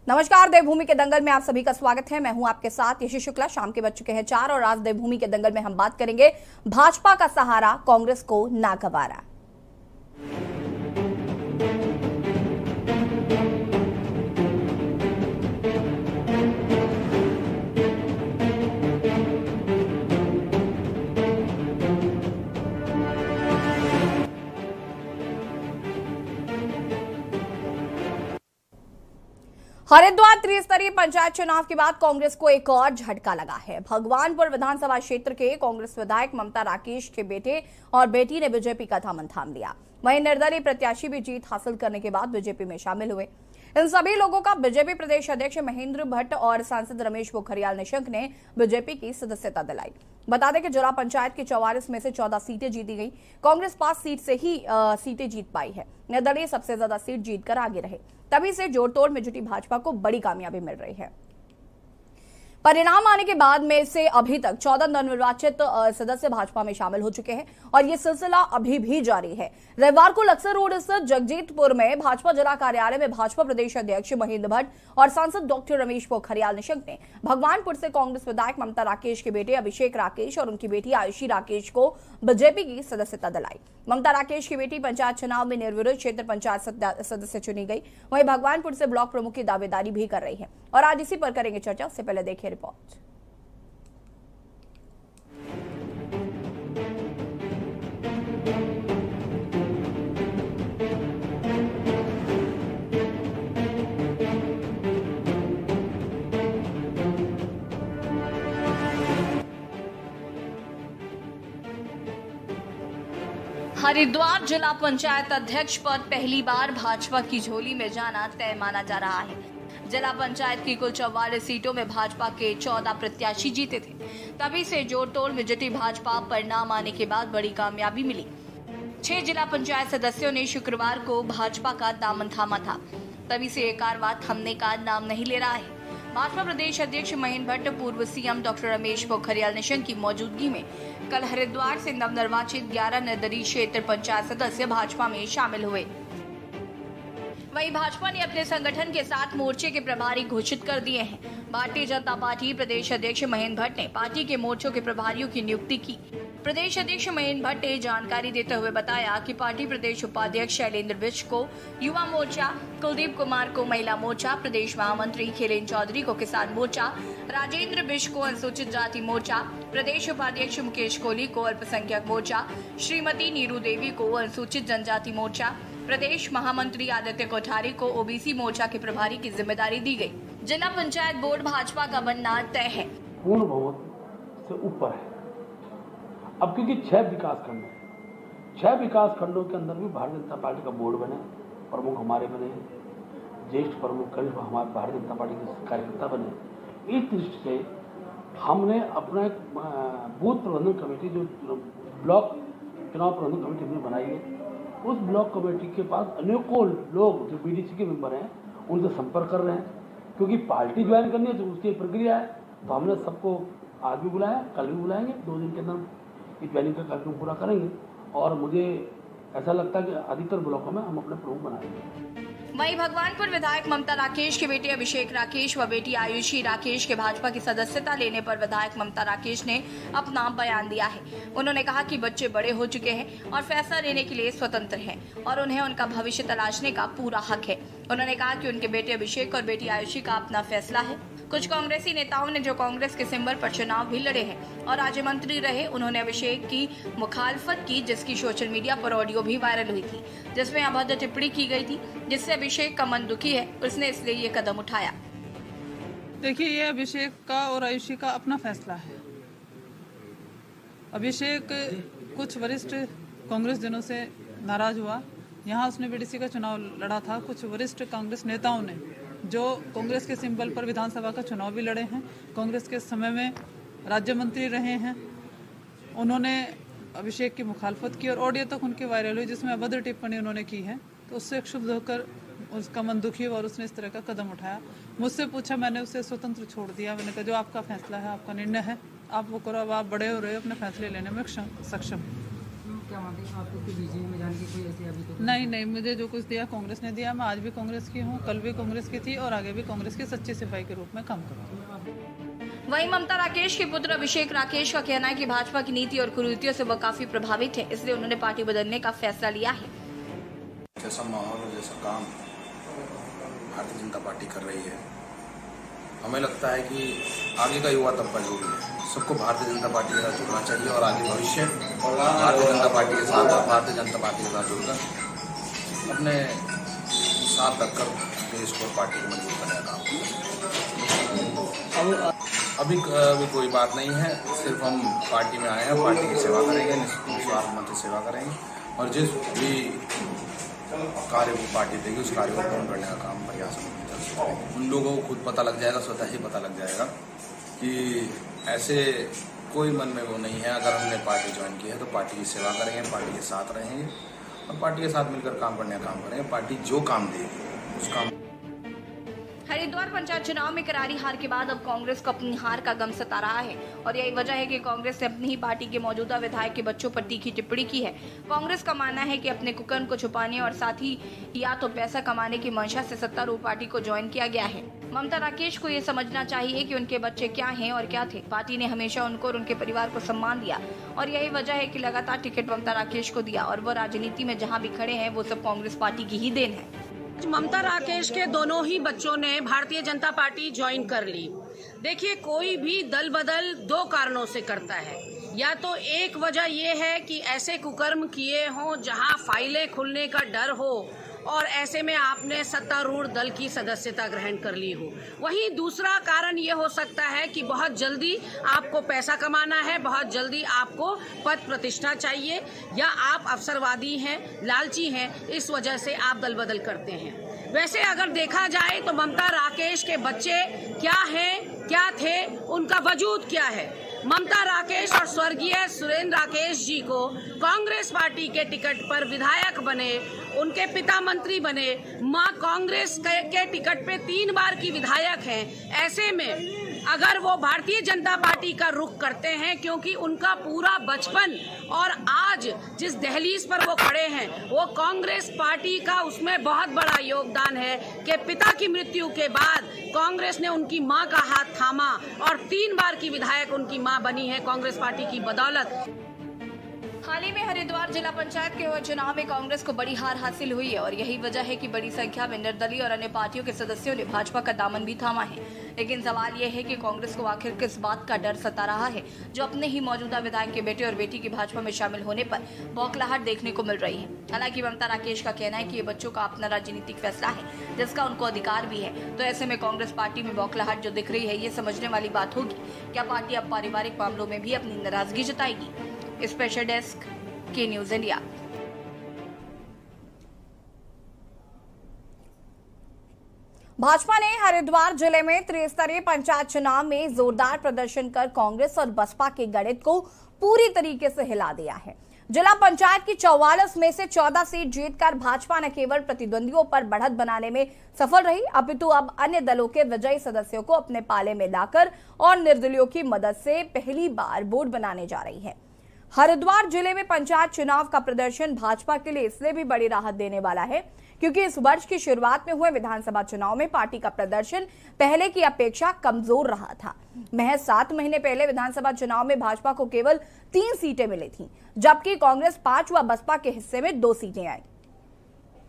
नमस्कार, देवभूमि के दंगल में आप सभी का स्वागत है। मैं हूं आपके साथ यशी शुक्ला। शाम के बज चुके हैं 4 और आज देवभूमि के दंगल में हम बात करेंगे भाजपा का सहारा कांग्रेस को नागवारा। हरिद्वार त्रिस्तरीय पंचायत चुनाव के बाद कांग्रेस को एक और झटका लगा है। भगवानपुर विधानसभा क्षेत्र के कांग्रेस विधायक ममता राकेश के बेटे और बेटी ने बीजेपी का दामन थाम लिया। वहीं निर्दलीय प्रत्याशी भी जीत हासिल करने के बाद बीजेपी में शामिल हुए। इन सभी लोगों का बीजेपी प्रदेश अध्यक्ष महेंद्र भट्ट और सांसद रमेश पोखरियाल निशंक ने बीजेपी की सदस्यता दिलाई। बता दें कि जिला पंचायत की 44 में से 14 सीटें जीती गई। कांग्रेस 5 सीट से ही सीटें जीत पाई है। निर्दलीय सबसे ज्यादा सीट जीतकर आगे रहे। तभी से जोड़तोड़ में जुटी भाजपा को बड़ी कामयाबी मिल रही है। परिणाम आने के बाद में से अभी तक 14 नवनिर्वाचित सदस्य भाजपा में शामिल हो चुके हैं और ये सिलसिला अभी भी जारी है। रविवार को लक्सर रोड स्थित जगजीतपुर में भाजपा जिला कार्यालय में भाजपा प्रदेश अध्यक्ष महेंद्र भट्ट और सांसद डॉक्टर रमेश पोखरियाल निशंक ने भगवानपुर से कांग्रेस विधायक ममता राकेश के बेटे अभिषेक राकेश और उनकी बेटी आयुषी राकेश को बीजेपी की सदस्यता दिलाई। ममता राकेश की बेटी पंचायत चुनाव में निर्विरोध क्षेत्र पंचायत सदस्य चुनी गई। वहीं भगवानपुर से ब्लॉक प्रमुख की दावेदारी भी कर रही है और आज इसी पर करेंगे चर्चा। उससे पहले देखिए रिपोर्ट। हरिद्वार जिला पंचायत अध्यक्ष पद पहली बार भाजपा की झोली में जाना तय माना जा रहा है। जिला पंचायत की कुल 44 सीटों में भाजपा के 14 प्रत्याशी जीते थे। तभी से जोड़-तोड़ में जुटी भाजपा परिणाम आने के बाद बड़ी कामयाबी मिली। 6 जिला पंचायत सदस्यों ने शुक्रवार को भाजपा का दामन थामा था। तभी से एक कारवां थमने का नाम नहीं ले रहा है। भाजपा प्रदेश अध्यक्ष महेंद्र भट्ट, पूर्व सीएम डॉक्टर रमेश पोखरियाल निशंक की मौजूदगी में कल हरिद्वार से नवनिर्वाचित 11 निर्दलीय क्षेत्र पंचायत सदस्य भाजपा में शामिल हुए। वहीं भाजपा ने अपने संगठन के 7 मोर्चे के प्रभारी घोषित कर दिए हैं। भारतीय जनता पार्टी प्रदेश अध्यक्ष महेंद्र भट्ट ने पार्टी के मोर्चों के प्रभारियों की नियुक्ति की। प्रदेश अध्यक्ष महेंद्र भट्ट ने जानकारी देते हुए बताया कि पार्टी प्रदेश उपाध्यक्ष शैलेंद्र बिष्ट को युवा मोर्चा, कुलदीप कुमार को महिला मोर्चा, प्रदेश महामंत्री खिलेन चौधरी को किसान मोर्चा, राजेंद्र बिष्ट को अनुसूचित जाति मोर्चा, प्रदेश उपाध्यक्ष मुकेश कोहली को अल्पसंख्यक मोर्चा, श्रीमती नीरू देवी को अनुसूचित जनजाति मोर्चा, प्रदेश महामंत्री आदित्य कोठारी को ओबीसी मोर्चा के प्रभारी की जिम्मेदारी दी गई। जिला पंचायत बोर्ड भाजपा का बनना तय है। पूर्ण बहुमत से ऊपर है। अब क्योंकि 6 विकास खंड है, 6 विकास खंडों के अंदर भी भारतीय जनता पार्टी का बोर्ड बने, प्रमुख हमारे बने, ज्येष्ठ प्रमुख कल हमारे भारतीय जनता पार्टी के कार्यकर्ता बने। इस दृष्टि से हमने अपना एक बूथ प्रबंधन कमेटी, जो ब्लॉक चुनाव प्रबंधन कमेटी हमने बनाई है, उस ब्लॉक कमेटी के पास अनेकों लोग जो बीडीसी के मेंबर हैं उनसे संपर्क कर रहे हैं। क्योंकि पार्टी ज्वाइन करनी है तो उसकी प्रक्रिया है, तो हमने सबको आज भी बुलाया, कल भी बुलाएंगे। 2 दिन के अंदर इस ज्वाइनिंग का कार्यक्रम पूरा करेंगे और मुझे ऐसा लगता है कि अधिकतर ब्लॉकों में हम अपने प्रमुख बनाएंगे। वहीं भगवानपुर विधायक ममता राकेश के बेटे अभिषेक राकेश व बेटी आयुषी राकेश के भाजपा की सदस्यता लेने पर विधायक ममता राकेश ने अपना बयान दिया है। उन्होंने कहा कि बच्चे बड़े हो चुके हैं और फैसला लेने के लिए स्वतंत्र हैं और उन्हें उनका भविष्य तलाशने का पूरा हक है। उन्होंने कहा कि उनके बेटे अभिषेक और बेटी आयुषी का अपना फैसला है। कुछ कांग्रेसी नेताओं ने जो कांग्रेस के सिंबल पर चुनाव भी लड़े हैं और राज्य मंत्री रहे, उन्होंने अभिषेक की मुखालफत की, जिसकी सोशल मीडिया पर ऑडियो भी वायरल हुई थी, जिसमें अभद्र टिप्पणी की गई थी, जिससे अभिषेक का मन दुखी है। उसने इसलिए ये कदम उठाया। देखिए, ये अभिषेक का और आयुषी का अपना फैसला है। अभिषेक कुछ वरिष्ठ कांग्रेस जनों से नाराज हुआ। यहाँ उसने बीडीसी का चुनाव लड़ा था। कुछ वरिष्ठ कांग्रेस नेताओं ने जो कांग्रेस के सिंबल पर विधानसभा का चुनाव भी लड़े हैं, कांग्रेस के समय में राज्य मंत्री रहे हैं, उन्होंने अभिषेक की मुखालफत की और ऑडियो तक उनकी वायरल हुई जिसमें अभद्र टिप्पणी उन्होंने की है। तो उससे क्षुब्ध होकर उसका मन दुखी हुआ और उसने इस तरह का कदम उठाया। मुझसे पूछा, मैंने उसे स्वतंत्र छोड़ दिया। मैंने कहा जो आपका फैसला है, आपका निर्णय है, आप वो करो। अब आप बड़े हो रहे हो, अपने फैसले लेने में सक्षम। क्या मानते हैं आपको कि बीजेपी में जाने की कोई ऐसी अभी तो नहीं, मुझे जो कुछ दिया कांग्रेस ने दिया। मैं आज भी कांग्रेस की हूँ, कल भी कांग्रेस की थी और आगे भी कांग्रेस के सच्चे सिपाही के रूप में काम करूँगी। वहीं ममता राकेश के पुत्र अभिषेक राकेश का कहना है कि भाजपा की नीति और कुरीतियों से वह काफी प्रभावित है, इसलिए उन्होंने पार्टी बदलने का फैसला लिया है। जैसा माहौल और जैसा काम भारतीय जनता पार्टी कर रही है, हमें लगता है कि आगे का युवा तबका जो भी है सबको भारतीय जनता पार्टी के साथ जुड़ना चाहिए और आगे भविष्य भारतीय जनता पार्टी के साथ और भारतीय जनता पार्टी के साथ जुड़कर अपने साथ रखकर देश को पार्टी को मजबूत करने का काम। अभी कोई बात नहीं है, सिर्फ हम पार्टी में आए हैं, पार्टी की सेवा करेंगे, निस्वार्थ मन से सेवा करेंगे और जिस भी कार्य को पार्टी देगी उस कार्य को पूर्ण करने का काम प्रयास करेंगे। उन लोगों को खुद पता लग जाएगा, स्वतः ही पता लग जाएगा कि ऐसे कोई मन में वो नहीं है। अगर हमने पार्टी ज्वाइन की है तो पार्टी की सेवा करेंगे, पार्टी के साथ रहेंगे और पार्टी के साथ मिलकर काम करने का काम करेंगे। पार्टी जो काम देगी उस काम। हरिद्वार पंचायत चुनाव में करारी हार के बाद अब कांग्रेस को अपनी हार का गम सता रहा है और यही वजह है कि कांग्रेस ने अपनी ही पार्टी के मौजूदा विधायक के बच्चों पर तीखी टिप्पणी की है। कांग्रेस का मानना है कि अपने कुकर्म को छुपाने और साथ ही या तो पैसा कमाने की मंशा से सत्तारूढ़ पार्टी को ज्वाइन किया गया है। ममता राकेश को ये समझना चाहिए कि उनके बच्चे क्या हैं और क्या थे। पार्टी ने हमेशा उनको और उनके परिवार को सम्मान दिया और यही वजह है कि लगातार टिकट ममता राकेश को दिया और वो राजनीति में जहाँ भी खड़े हैं वो सब कांग्रेस पार्टी की ही देन है। ममता राकेश के दोनों ही बच्चों ने भारतीय जनता पार्टी ज्वाइन कर ली। देखिए, कोई भी दल बदल दो कारणों से करता है। या तो एक वजह यह है कि ऐसे कुकर्म किए हों जहां फाइलें खुलने का डर हो और ऐसे में आपने सत्तारूढ़ दल की सदस्यता ग्रहण कर ली हो। वहीं दूसरा कारण ये हो सकता है कि बहुत जल्दी आपको पैसा कमाना है, बहुत जल्दी आपको पद प्रतिष्ठा चाहिए या आप अवसरवादी हैं, लालची हैं, इस वजह से आप दल बदल करते हैं। वैसे अगर देखा जाए तो ममता राकेश के बच्चे क्या हैं, क्या थे, उनका वजूद क्या है। ममता राकेश और स्वर्गीय सुरेंद्र राकेश जी को कांग्रेस पार्टी के टिकट पर विधायक बने, उनके पिता मंत्री बने, मां कांग्रेस के टिकट पे 3 बार की विधायक हैं। ऐसे में अगर वो भारतीय जनता पार्टी का रुख करते हैं, क्योंकि उनका पूरा बचपन और आज जिस दहलीज पर वो खड़े हैं वो कांग्रेस पार्टी का, उसमें बहुत बड़ा योगदान है कि पिता की मृत्यु के बाद कांग्रेस ने उनकी मां का हाथ थामा और 3 बार की विधायक उनकी मां बनी है कांग्रेस पार्टी की बदौलत। हाल ही में हरिद्वार जिला पंचायत के हुए चुनाव में कांग्रेस को बड़ी हार हासिल हुई है और यही वजह है कि बड़ी संख्या में निर्दलीय और अन्य पार्टियों के सदस्यों ने भाजपा का दामन भी थामा है। लेकिन सवाल यह है कि कांग्रेस को आखिर किस बात का डर सता रहा है जो अपने ही मौजूदा विधायक के बेटे और बेटी की भाजपा में शामिल होने पर बौखलाहट देखने को मिल रही है। हालांकि ममता राकेश का कहना है कि ये बच्चों का अपना राजनीतिक फैसला है जिसका उनको अधिकार भी है। तो ऐसे में कांग्रेस पार्टी में बौखलाहट जो दिख रही है ये समझने वाली बात होगी, क्या पार्टी अब पारिवारिक मामलों में भी अपनी नाराजगी जताएगी। स्पेशल डेस्क के न्यूज इंडिया। भाजपा ने हरिद्वार जिले में त्रिस्तरीय पंचायत चुनाव में जोरदार प्रदर्शन कर कांग्रेस और बसपा के गणित को पूरी तरीके से हिला दिया है। जिला पंचायत की 44 में से 14 सीट जीतकर भाजपा न केवल प्रतिद्वंदियों पर बढ़त बनाने में सफल रही, अपितु अब अन्य दलों के विजयी सदस्यों को अपने पाले में लाकर और निर्दलियों की मदद से पहली बार बोर्ड बनाने जा रही है। हरिद्वार जिले में पंचायत चुनाव का प्रदर्शन भाजपा के लिए इसलिए भी बड़ी राहत देने वाला है क्योंकि इस वर्ष की शुरुआत में हुए विधानसभा चुनाव में पार्टी का प्रदर्शन पहले की अपेक्षा कमजोर रहा था। महज 7 महीने पहले विधानसभा चुनाव में भाजपा को केवल 3 सीटें मिली थीं, जबकि कांग्रेस 5 व बसपा के हिस्से में 2 सीटें आई।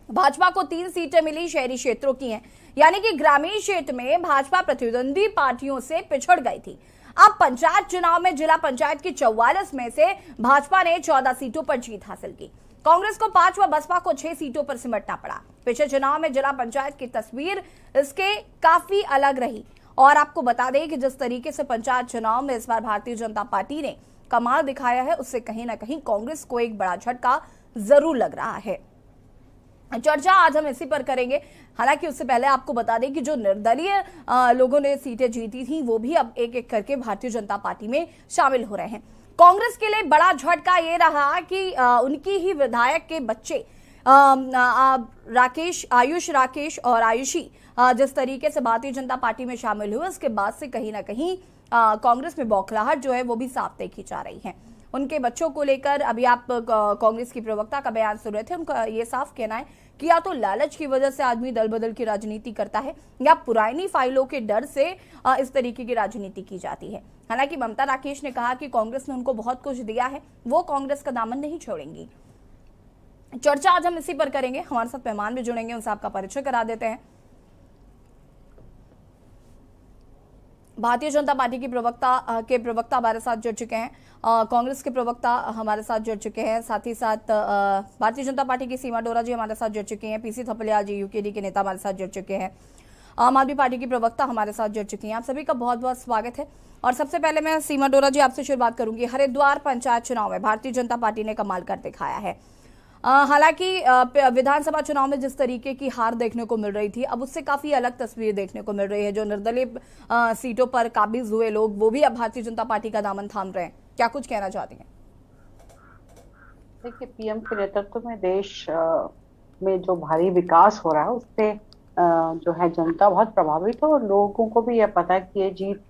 भाजपा को 3 सीटें मिली शहरी क्षेत्रों की हैं, यानी कि ग्रामीण क्षेत्र में भाजपा प्रतिद्वंदी पार्टियों से पिछड़ गई थी। अब पंचायत चुनाव में जिला पंचायत की 44 में से भाजपा ने 14 सीटों पर जीत हासिल की। कांग्रेस को 5 व बसपा को 6 सीटों पर सिमटना पड़ा। पिछले चुनाव में जिला पंचायत की तस्वीर इसके काफी अलग रही और आपको बता दें कि जिस तरीके से पंचायत चुनाव में इस बार भारतीय जनता पार्टी ने कमाल दिखाया है उससे कहीं ना कहीं कांग्रेस को एक बड़ा झटका जरूर लग रहा है। चर्चा आज हम इसी पर करेंगे। हालांकि उससे पहले आपको बता दें कि जो निर्दलीय लोगों ने सीटें जीती थी वो भी अब एक एक करके भारतीय जनता पार्टी में शामिल हो रहे हैं। कांग्रेस के लिए बड़ा झटका ये रहा कि उनकी ही विधायक के बच्चे आयुष राकेश और आयुषी जिस तरीके से भारतीय जनता पार्टी में शामिल हुए उसके बाद से कहीं ना कहीं कांग्रेस में बौखलाहट जो है वो भी साफ देखी जा रही है। उनके बच्चों को लेकर अभी आप कांग्रेस की प्रवक्ता का बयान सुन रहे थे, उनका ये साफ कहना है कि या तो लालच की वजह से आदमी दल बदल की राजनीति करता है या पुरानी फाइलों के डर से इस तरीके की राजनीति की जाती है। हालांकि ममता राकेश ने कहा कि कांग्रेस ने उनको बहुत कुछ दिया है, वो कांग्रेस का दामन नहीं छोड़ेंगी। चर्चा आज हम इसी पर करेंगे। हमारे साथ मेहमान भी जुड़ेंगे, उनसे आपका परिचय करा देते हैं। भारतीय जनता पार्टी की प्रवक्ता हमारे साथ जुड़ चुके हैं, कांग्रेस के प्रवक्ता हमारे साथ जुड़ चुके हैं, साथ ही साथ भारतीय जनता पार्टी की सीमा डोरा जी हमारे साथ जुड़ चुके हैं, पीसी थपलियाल जी यूकेडी के नेता हमारे साथ जुड़ चुके हैं, आम आदमी पार्टी की प्रवक्ता हमारे साथ जुड़ चुकी हैं। आप सभी का बहुत बहुत स्वागत है। और सबसे पहले मैं सीमा डोरा जी आपसे शुरुआत करूंगी। हरिद्वार पंचायत चुनाव में भारतीय जनता पार्टी ने कमाल कर दिखाया है। हालांकि विधानसभा चुनाव में जिस तरीके की हार देखने को मिल रही थी, अब उससे काफी अलग तस्वीर देखने को मिल रही है। जो निर्दलीय सीटों पर काबिज हुए लोग, वो भी अब भारतीय जनता पार्टी का दामन थाम रहे हैं। क्या कुछ कहना चाहती हैं? देखिए, पीएम के नेतृत्व में देश में जो भारी विकास हो रहा है उससे जो है जनता बहुत प्रभावित है और लोगों को भी यह पता है कि ये जीत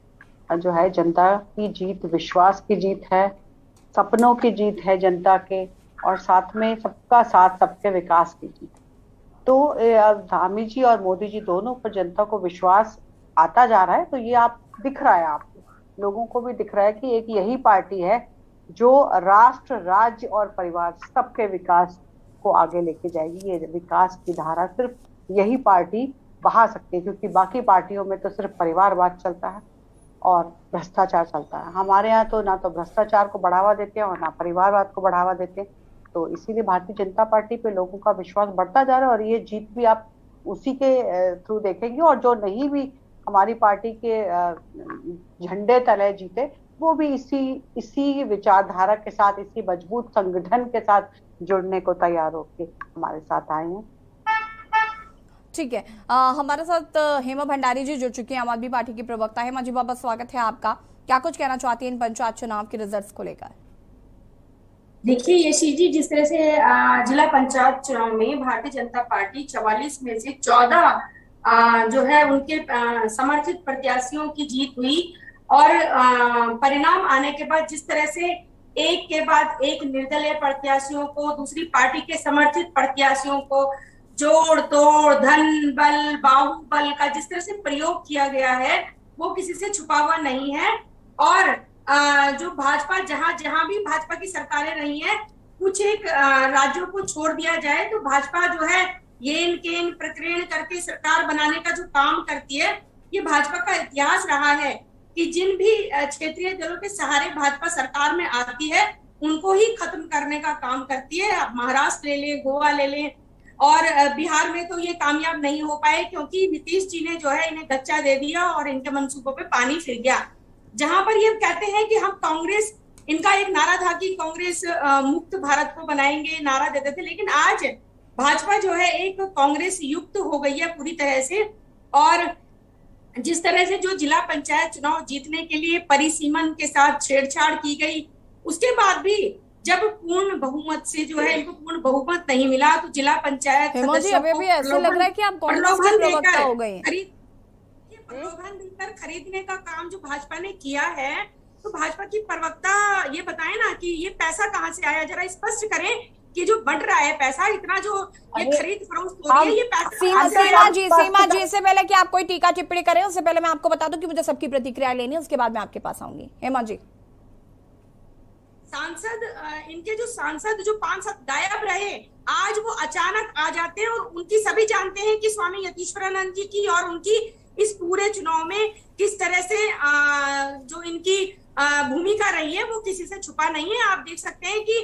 जो है जनता की जीत, विश्वास की जीत है, सपनों की जीत है जनता के, और साथ में सबका साथ सबके विकास की जीत। तो धामी जी और मोदी जी दोनों पर जनता को विश्वास आता जा रहा है। तो ये आप दिख रहा है, आपको लोगों को भी दिख रहा है कि एक यही पार्टी है जो राष्ट्र, राज्य और परिवार सबके विकास को आगे लेके जाएगी। ये विकास की धारा सिर्फ यही पार्टी बहा सकती है, क्योंकि बाकी पार्टियों में तो सिर्फ परिवारवाद चलता है और भ्रष्टाचार चलता है। हमारे यहाँ तो ना तो भ्रष्टाचार को बढ़ावा देते हैं और ना परिवारवाद को बढ़ावा देते हैं। तो इसीलिए भारतीय जनता पार्टी पे लोगों का विश्वास बढ़ता जा रहा है और ये जीत भी आप उसी के थ्रू देखेंगे। और जो नहीं भी हमारी पार्टी के झंडे तले जीते, वो भी इसी विचारधारा के साथ, इसी मजबूत संगठन के साथ जुड़ने को तैयार होकर हमारे साथ आए हैं। ठीक है, हमारे साथ हेमा भंडारी जी जुड़ चुकी हैं, आम आदमी पार्टी की प्रवक्ता। हेमा जी, बहुत स्वागत है आपका। क्या कुछ कहना चाहती हैं इन पंचायत चुनाव के रिजल्ट्स को लेकर? देखिए यशी जी, जिस तरह से जिला पंचायत चुनाव में भारतीय जनता पार्टी 44 में से 14 जो है उनके समर्थित प्रत्याशियों की जीत हुई और परिणाम आने के बाद जिस तरह से एक के बाद एक निर्दलीय प्रत्याशियों को, दूसरी पार्टी के समर्थित प्रत्याशियों को जोड़ तोड़, धन बल, बाहुबल का जिस तरह से प्रयोग किया गया है, वो किसी से छुपा हुआ नहीं है। और जो भाजपा, जहां भी भाजपा की सरकारें रही हैं, कुछ एक राज्यों को छोड़ दिया जाए तो भाजपा जो है येन केन प्रकीर्ण करके सरकार बनाने का जो काम करती है, ये भाजपा का इतिहास रहा है कि जिन भी क्षेत्रीय दलों के सहारे भाजपा सरकार में आती है, उनको ही खत्म करने का काम करती है। आप महाराष्ट्र ले लें, गोवा ले लें, और बिहार में तो ये कामयाब नहीं हो पाए क्योंकि नीतीश जी ने जो है इन्हें गच्चा दे दिया और इनके मंसूबों पे पानी फिर गया। जहां पर ये कहते हैं कि हम कांग्रेस, इनका एक नारा था कि कांग्रेस मुक्त भारत को बनाएंगे, नारा देते थे, लेकिन आज भाजपा जो है एक कांग्रेस युक्त हो गई है पूरी तरह से। और जिस तरह से जो जिला पंचायत चुनाव जीतने के लिए परिसीमन के साथ छेड़छाड़ की गई, उसके बाद भी जब पूर्ण बहुमत से जो है इनको पूर्ण बहुमत नहीं मिला तो जिला पंचायत सदस्यों को ऐसा लग रहा है कि आप कांग्रेस की प्रवक्ता हो गई हैं। प्रलोभन देकर खरीदने का काम जो भाजपा ने किया है, तो भाजपा की प्रवक्ता ये बताए ना कि ये पैसा कहाँ से आया, जरा स्पष्ट करें कि जो बढ़ रहा है पैसा, इतना जो ये खरीद फरोख्त हो रही है, ये पैसा सीमा जी, इससे पहले कि आप कोई टीका टिप्पणी करें, उससे पहले मैं आपको बता दूं कि मुझे सबकी प्रतिक्रिया लेनी है, उसके बाद मैं आपके पास आऊंगी। हेमा जी, सांसद, इनके जो सांसद जो 5-7 गायब रहे, आज वो अचानक आ जाते हैं और उनकी सभी जानते हैं कि स्वामी यतीश्वरानंद जी की और उनकी इस पूरे चुनाव में किस तरह से जो इनकी भूमिका रही है वो किसी से छुपा नहीं है। आप देख सकते हैं कि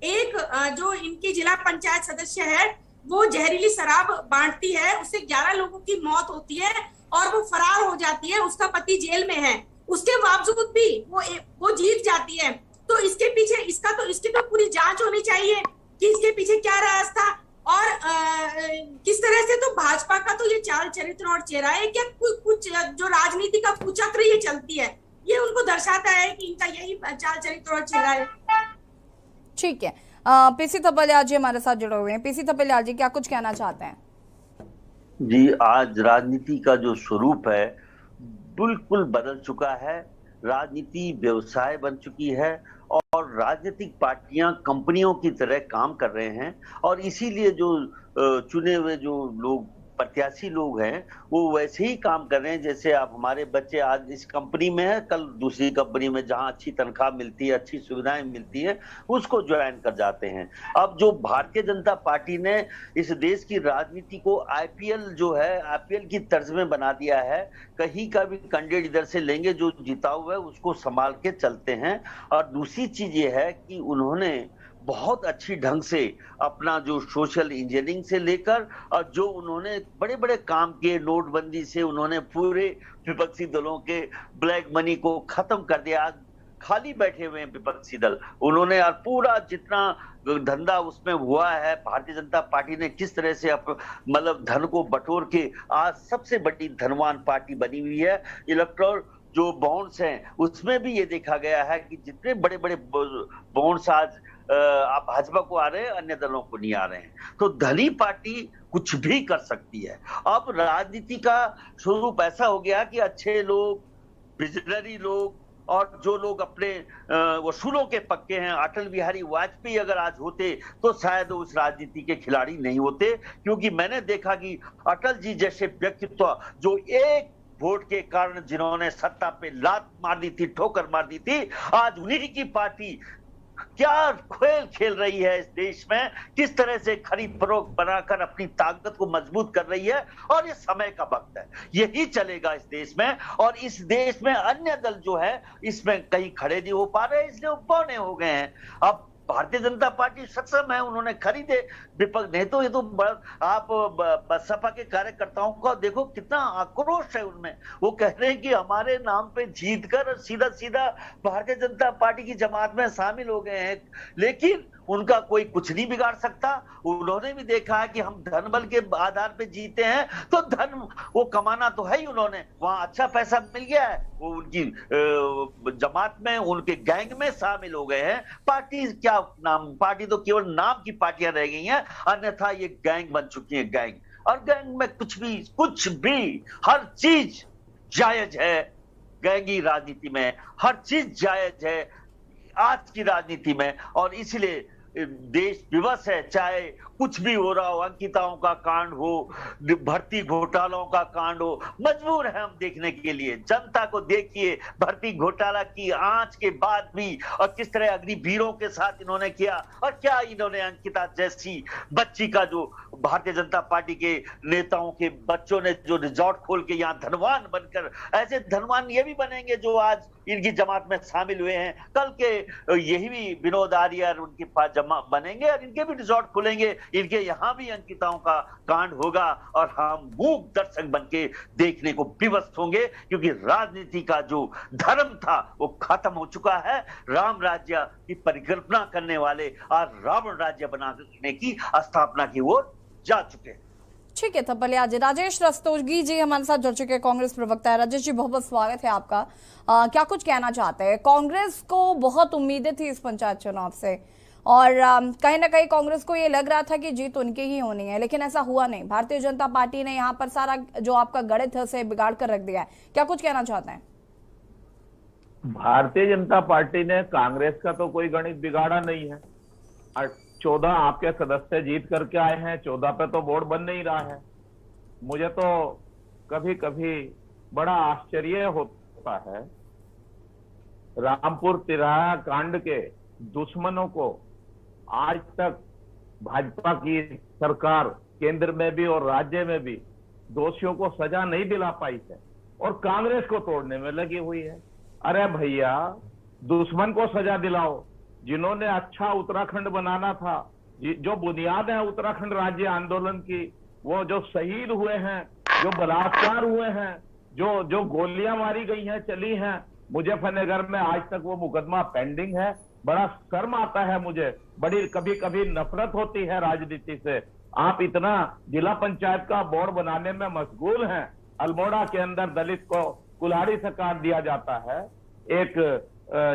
एक जो इनकी जिला पंचायत सदस्य है वो जहरीली शराब बांटती है, उससे 11 लोगों की मौत होती है और वो फरार हो जाती है, उसका पति जेल में है, उसके बावजूद भी वो जीत जाती है। तो इसके पीछे इसकी तो पूरी जांच होनी चाहिए कि इसके पीछे क्या राज था और किस तरह से। तो भाजपा का तो ये चाल चरित्र और चेहरा है, क्या कुछ जो राजनीति का कुचक्र ये चलती है, ये उनको दर्शाता है कि इनका यही चाल चरित्र और चेहरा है। ठीक है, पीसी थपलियाल जी हमारे साथ जुड़े हुए हैं। पीसी थपलियाल जी, क्या कुछ कहना चाहते हैं? जी, आज राजनीति का जो स्वरूप है बिल्कुल बदल चुका है। राजनीति व्यवसाय बन चुकी है और राजनीतिक पार्टियां कंपनियों की तरह काम कर रहे हैं। और इसीलिए जो चुने हुए जो लोग प्रत्याशी लोग हैं वो वैसे ही काम कर रहे हैं जैसे आप हमारे बच्चे आज इस कंपनी में है, कल दूसरी कंपनी में जहां अच्छी तनख्वाह मिलती है, अच्छी सुविधाएं मिलती है, उसको ज्वाइन कर जाते हैं। अब जो भारतीय जनता पार्टी ने इस देश की राजनीति को आईपीएल जो है, आईपीएल की तर्ज में बना दिया है। कहीं का भी कैंडिडेट इधर से लेंगे, जो जीता हुआ है उसको संभाल के चलते हैं। और दूसरी चीज ये है कि उन्होंने बहुत अच्छी ढंग से अपना जो सोशल इंजीनियरिंग से लेकर और जो उन्होंने बड़े बड़े काम किए, नोटबंदी से उन्होंने पूरे विपक्षी दलों के ब्लैक मनी को खत्म कर दिया। आज खाली बैठे हुए हैं विपक्षी दल, उन्होंने यार पूरा जितना धंधा उसमें हुआ है, भारतीय जनता पार्टी ने किस तरह से मतलब धन को बटोर के आज सबसे बड़ी धनवान पार्टी बनी हुई है। इलेक्टोरल जो बॉन्ड्स हैं उसमें भी ये देखा गया है कि जितने बड़े बड़े बॉन्ड्स आज आप भाजपा को आ रहे हैं, अन्य दलों को नहीं आ रहे हैं। तो धनी पार्टी कुछ भी कर सकती है। अब राजनीति का स्वरूप ऐसा हो गया कि अच्छे लोग, विजनरी लोग और जो लोग अपने वसूलों के पक्के हैं, अटल बिहारी वाजपेयी अगर आज होते तो शायद उस राजनीति के खिलाड़ी नहीं होते। क्योंकि मैंने देखा कि अटल जी जैसे व्यक्तित्व जो एक वोट के कारण जिन्होंने सत्ता पे लात मार दी थी, ठोकर मार दी थी, आज उन्हीं की पार्टी क्या खेल खेल रही है इस देश में, किस तरह से खरीद फरोख्त बनाकर अपनी ताकत को मजबूत कर रही है। और ये समय का वक्त है, यही चलेगा इस देश में। और इस देश में अन्य दल जो है इसमें कहीं खड़े नहीं हो पा रहे, इसलिए उपबौने हो गए हैं। अब भारतीय जनता पार्टी सक्षम है, उन्होंने खरीदे विपक्ष, नहीं तो ये तो आप बसपा के कार्यकर्ताओं का देखो कितना आक्रोश है उनमें। वो कह रहे हैं कि हमारे नाम पे जीत कर सीधा सीधा भारतीय जनता पार्टी की जमात में शामिल हो गए हैं, लेकिन उनका कोई कुछ नहीं बिगाड़ सकता। उन्होंने भी देखा है कि हम धन बल के आधार पे जीते हैं, तो धन वो कमाना तो है ही, उन्होंने वहां अच्छा पैसा मिल गया है, वो उनकी जमात में, उनके गैंग में शामिल हो गए हैं। पार्टी क्या नाम, पार्टी तो केवल नाम की पार्टियां रह गई हैं, अन्यथा ये गैंग बन चुकी है, गैंग। और गैंग में कुछ भी हर चीज जायज है। गैंगी राजनीति में हर चीज जायज है आज की राजनीति में। और इसलिए देश विवश है, चाहे कुछ भी हो रहा हो, अंकिताओं का कांड हो, भर्ती घोटालों का कांड हो, मजबूर है हम देखने के लिए। जनता को देखिए भर्ती घोटाला की आंच के बाद भी, और किस तरह अग्निवीरों के साथ इन्होंने किया, और क्या इन्होंने अंकिता जैसी बच्ची का, जो भारतीय जनता पार्टी के नेताओं के बच्चों ने जो रिजॉर्ट खोल के यहाँ धनवान बनकर, ऐसे धनवान ये भी बनेंगे जो आज इनकी जमात में शामिल हुए हैं, कल के यही भी विनोद आर्य उनके पास जमा बनेंगे और इनके भी रिजॉर्ट खुलेंगे, इनके यहाँ भी अंकिताओं का कांड होगा और हम मूक दर्शक बनके देखने को विवश होंगे। क्योंकि राजनीति का जो धर्म था वो खत्म हो चुका है। राम राज्य की परिकल्पना करने वाले आज रावण राज्य बनाने की स्थापना की ओर जा चुके हैं। ठीक है, तब पहले आज राजेश रस्तोगी जी हमारे साथ जुड़ चुके हैं, कांग्रेस प्रवक्ता है। राजेश जी बहुत बहुत स्वागत है आपका। क्या कुछ कहना चाहते हैं? कांग्रेस को बहुत उम्मीदें थी इस पंचायत चुनाव से, और कहीं ना कहीं कांग्रेस को ये लग रहा था कि जीत उनकी ही होनी है, लेकिन ऐसा हुआ नहीं। भारतीय जनता पार्टी ने यहाँ पर सारा जो आपका गणित है उसे बिगाड़ कर रख दिया है। क्या कुछ कहना चाहते हैं? भारतीय जनता पार्टी ने कांग्रेस का तो कोई गणित बिगाड़ा नहीं है। 14 आपके सदस्य जीत करके आए हैं, 14 पे तो बोर्ड बन नहीं रहा है। मुझे तो कभी कभी बड़ा आश्चर्य होता है, रामपुर तिराहा कांड के दुश्मनों को आज तक भाजपा की सरकार केंद्र में भी और राज्य में भी दोषियों को सजा नहीं दिला पाई है और कांग्रेस को तोड़ने में लगी हुई है। अरे भैया, दुश्मन को सजा दिलाओ। जिन्होंने अच्छा उत्तराखंड बनाना था, जो बुनियाद है उत्तराखंड राज्य आंदोलन की, वो जो शहीद हुए हैं, जो बलात्कार हुए हैं, जो गोलियां मारी गई हैं, चली हैं मुजफ्फरनगर में, आज तक वो मुकदमा पेंडिंग है। बड़ा शर्म आता है मुझे, बड़ी कभी कभी नफरत होती है राजनीति से। आप इतना जिला पंचायत का बोर्ड बनाने में मशगूल हैं, अल्मोड़ा के अंदर दलित को कुल्हाड़ी से काट दिया जाता है, एक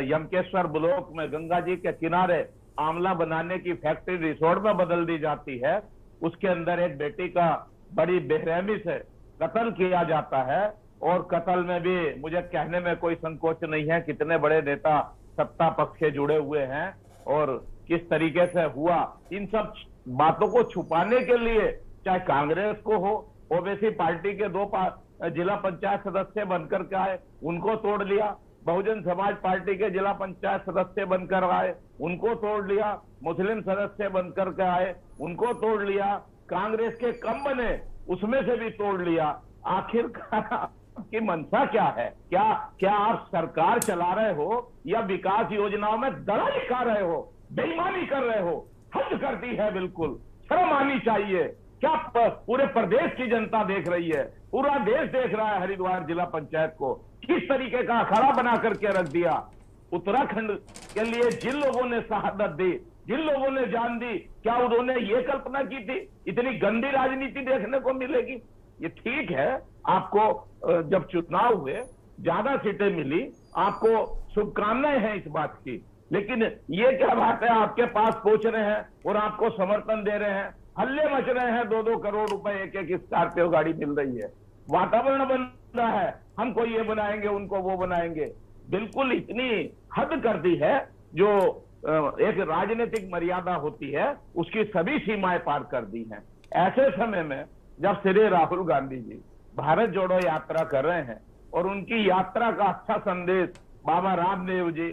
यमकेश्वर ब्लॉक में गंगा जी के किनारे आंवला बनाने की फैक्ट्री रिसोर्ट में बदल दी जाती है, उसके अंदर एक बेटी का बड़ी बेरहमी से कत्ल किया जाता है। और कत्ल में भी मुझे कहने में कोई संकोच नहीं है, कितने बड़े नेता सत्ता पक्ष के जुड़े हुए हैं और किस तरीके से हुआ, इन सब बातों को छुपाने के लिए चाहे कांग्रेस को हो, ओबीसी पार्टी के 2 जिला पंचायत सदस्य बनकर के आए, उनको तोड़ लिया। बहुजन समाज पार्टी के जिला पंचायत सदस्य बनकर आए, उनको तोड़ लिया। मुस्लिम सदस्य बनकर के आए, उनको तोड़ लिया। कांग्रेस के कम बने, उसमें से भी तोड़ लिया। आखिरकार की मंशा क्या है? क्या आप सरकार चला रहे हो या विकास योजनाओं में दलाली कर रहे हो, बेईमानी कर रहे हो? हद कर दी है, बिल्कुल शर्म आनी चाहिए। क्या पूरे प्रदेश की जनता देख रही है, पूरा देश देख रहा है हरिद्वार जिला पंचायत को किस तरीके का अखाड़ा बना करके रख दिया। उत्तराखंड के लिए जिन लोगों ने शहादत दी, जिन लोगों ने जान दी, क्या उन्होंने ये कल्पना की थी इतनी गंदी राजनीति देखने को मिलेगी? ये ठीक है, आपको जब चुनाव हुए ज्यादा सीटें मिली, आपको शुभकामनाएं हैं इस बात की, लेकिन ये क्या बात है आपके पास पहुंच रहे हैं और आपको समर्थन दे रहे हैं, हल्ले मच रहे हैं, 2-2 करोड़ रुपए एक स्कॉर्पियो गाड़ी मिल रही है, वातावरण बन रहा है, हमको ये बनाएंगे, उनको वो बनाएंगे। बिल्कुल इतनी हद कर दी है, जो एक राजनीतिक मर्यादा होती है उसकी सभी सीमाएं पार कर दी हैं। ऐसे समय में जब श्री राहुल गांधी जी भारत जोड़ो यात्रा कर रहे हैं और उनकी यात्रा का अच्छा संदेश बाबा रामदेव जी,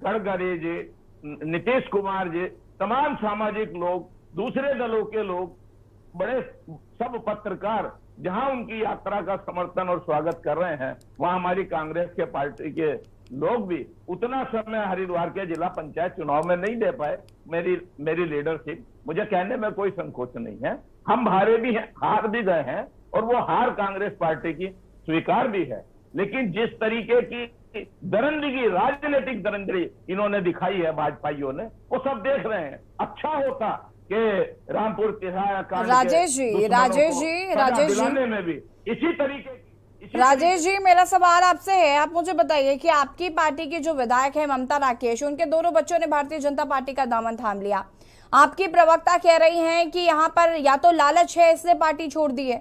गडकरी जी, नीतीश कुमार जी, तमाम सामाजिक लोग, दूसरे दलों के लोग, बड़े सब पत्रकार जहां उनकी यात्रा का समर्थन और स्वागत कर रहे हैं, वहां हमारी कांग्रेस के पार्टी के लोग भी उतना समय हरिद्वार के जिला पंचायत चुनाव में नहीं दे पाए। मेरी लीडरशिप, मुझे कहने में कोई संकोच नहीं है, हम हारे भी हैं, हार भी गए हैं और वो हार कांग्रेस पार्टी की स्वीकार भी है। लेकिन जिस तरीके की दरंदगी, राजनीतिक दरंदगी इन्होंने दिखाई है भाजपाइयों ने, वो सब देख रहे हैं। अच्छा होता कि रामपुर तिहाया कांड राजेश जी में भी इसी तरीके राजेश जी, मेरा सवाल आपसे है, आप मुझे बताइए कि आपकी पार्टी की जो विधायक है ममता राकेश, उनके दोनों बच्चों ने भारतीय जनता पार्टी का दामन थाम लिया। आपकी प्रवक्ता कह रही हैं कि यहाँ पर या तो लालच है इसलिए पार्टी छोड़ दी है,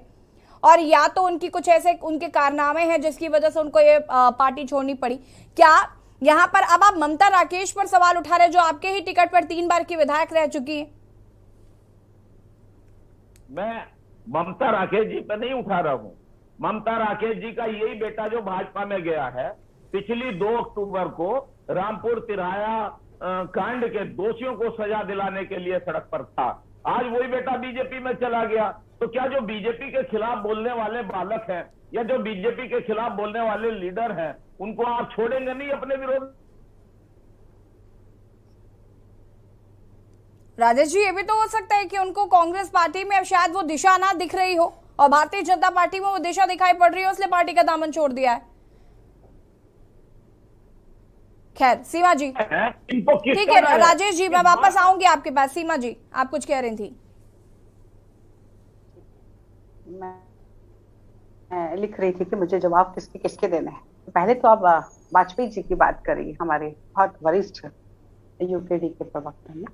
और या तो उनकी कुछ ऐसे उनके कारनामे हैं जिसकी वजह से उनको ये पार्टी छोड़नी पड़ी। क्या यहाँ पर अब आप ममता राकेश पर सवाल उठा रहे हैं, जो आपके ही टिकट पर 3 बार की विधायक रह चुकी है? मैं ममता राकेश जी पर नहीं उठा रहा हूँ। ममता राकेश जी का यही बेटा जो भाजपा में गया है, पिछली 2 अक्टूबर को रामपुर तिराया कांड के दोषियों को सजा दिलाने के लिए सड़क पर था। आज वही बेटा बीजेपी में चला गया। तो क्या जो बीजेपी के खिलाफ बोलने वाले बालक हैं या जो बीजेपी के खिलाफ बोलने वाले लीडर हैं, उनको आप छोड़ेंगे नहीं अपने विरोध? राजेश जी, ये भी तो हो सकता है कि उनको कांग्रेस पार्टी में अब शायद वो दिशा ना दिख रही हो और भारतीय जनता पार्टी में वो दिशा दिखाई पड़ रही हो, इसलिए पार्टी का दामन छोड़ दिया है। खैर, सीमा जी ठीक है। राजेश जी, मैं वापस आऊंगी आपके पास। सीमा जी, आप कुछ कह रही थी? मैं लिख रही थी कि मुझे जवाब किसके किसके देने हैं। पहले तो आप वाजपेयी जी की बात करिए, हमारे बहुत वरिष्ठ यूकेडी के प्रवक्ता ने।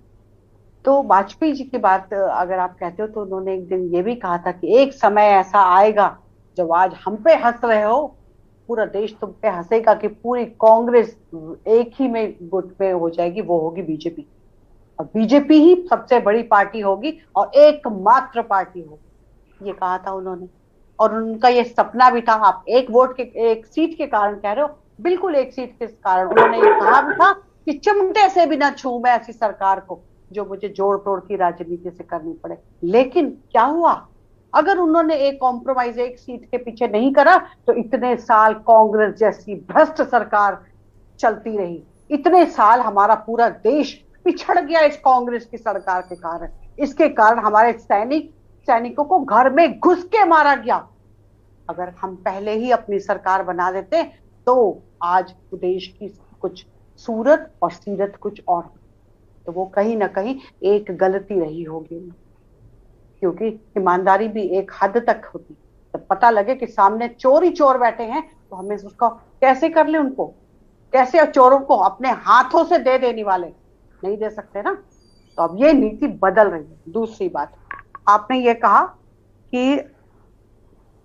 तो वाजपेयी जी की बात अगर आप कहते हो तो उन्होंने एक दिन ये भी कहा था कि एक समय ऐसा आएगा जब आज हम पे हंस रहे हो, पूरा देश तुम पे हंसेगा कि पूरी कांग्रेस एक ही में गुट में हो जाएगी, वो होगी बीजेपी। और बीजेपी ही सबसे बड़ी पार्टी होगी और एकमात्र पार्टी होगी, ये कहा था उन्होंने। और उनका ये सपना भी था। आप एक वोट के, एक सीट के कारण कह रहे हो, बिल्कुल एक सीट के कारण उन्होंने ये कहा भी था कि चिमटे से भी ना छू मैं ऐसी सरकार को जो मुझे जोड़ तोड़ की राजनीति से करनी पड़े। लेकिन क्या हुआ? अगर उन्होंने एक कॉम्प्रोमाइज एक सीट के पीछे नहीं करा तो इतने साल कांग्रेस जैसी भ्रष्ट सरकार चलती रही। इतने साल हमारा पूरा देश पिछड़ गया इस कांग्रेस की सरकार के कारण। इसके कारण हमारे सैनिकों को घर में घुस के मारा गया। अगर हम पहले ही अपनी सरकार बना देते तो आज देश की कुछ सूरत और सीरत कुछ और, तो वो कहीं ना कहीं एक गलती रही होगी, क्योंकि ईमानदारी भी एक हद तक होती। जब पता लगे कि सामने चोर ही चोर बैठे हैं तो हमें उसको कैसे कर ले, उनको कैसे चोरों को अपने हाथों से दे देने वाले नहीं दे सकते ना। तो अब ये नीति बदल रही है। दूसरी बात, आपने ये कहा कि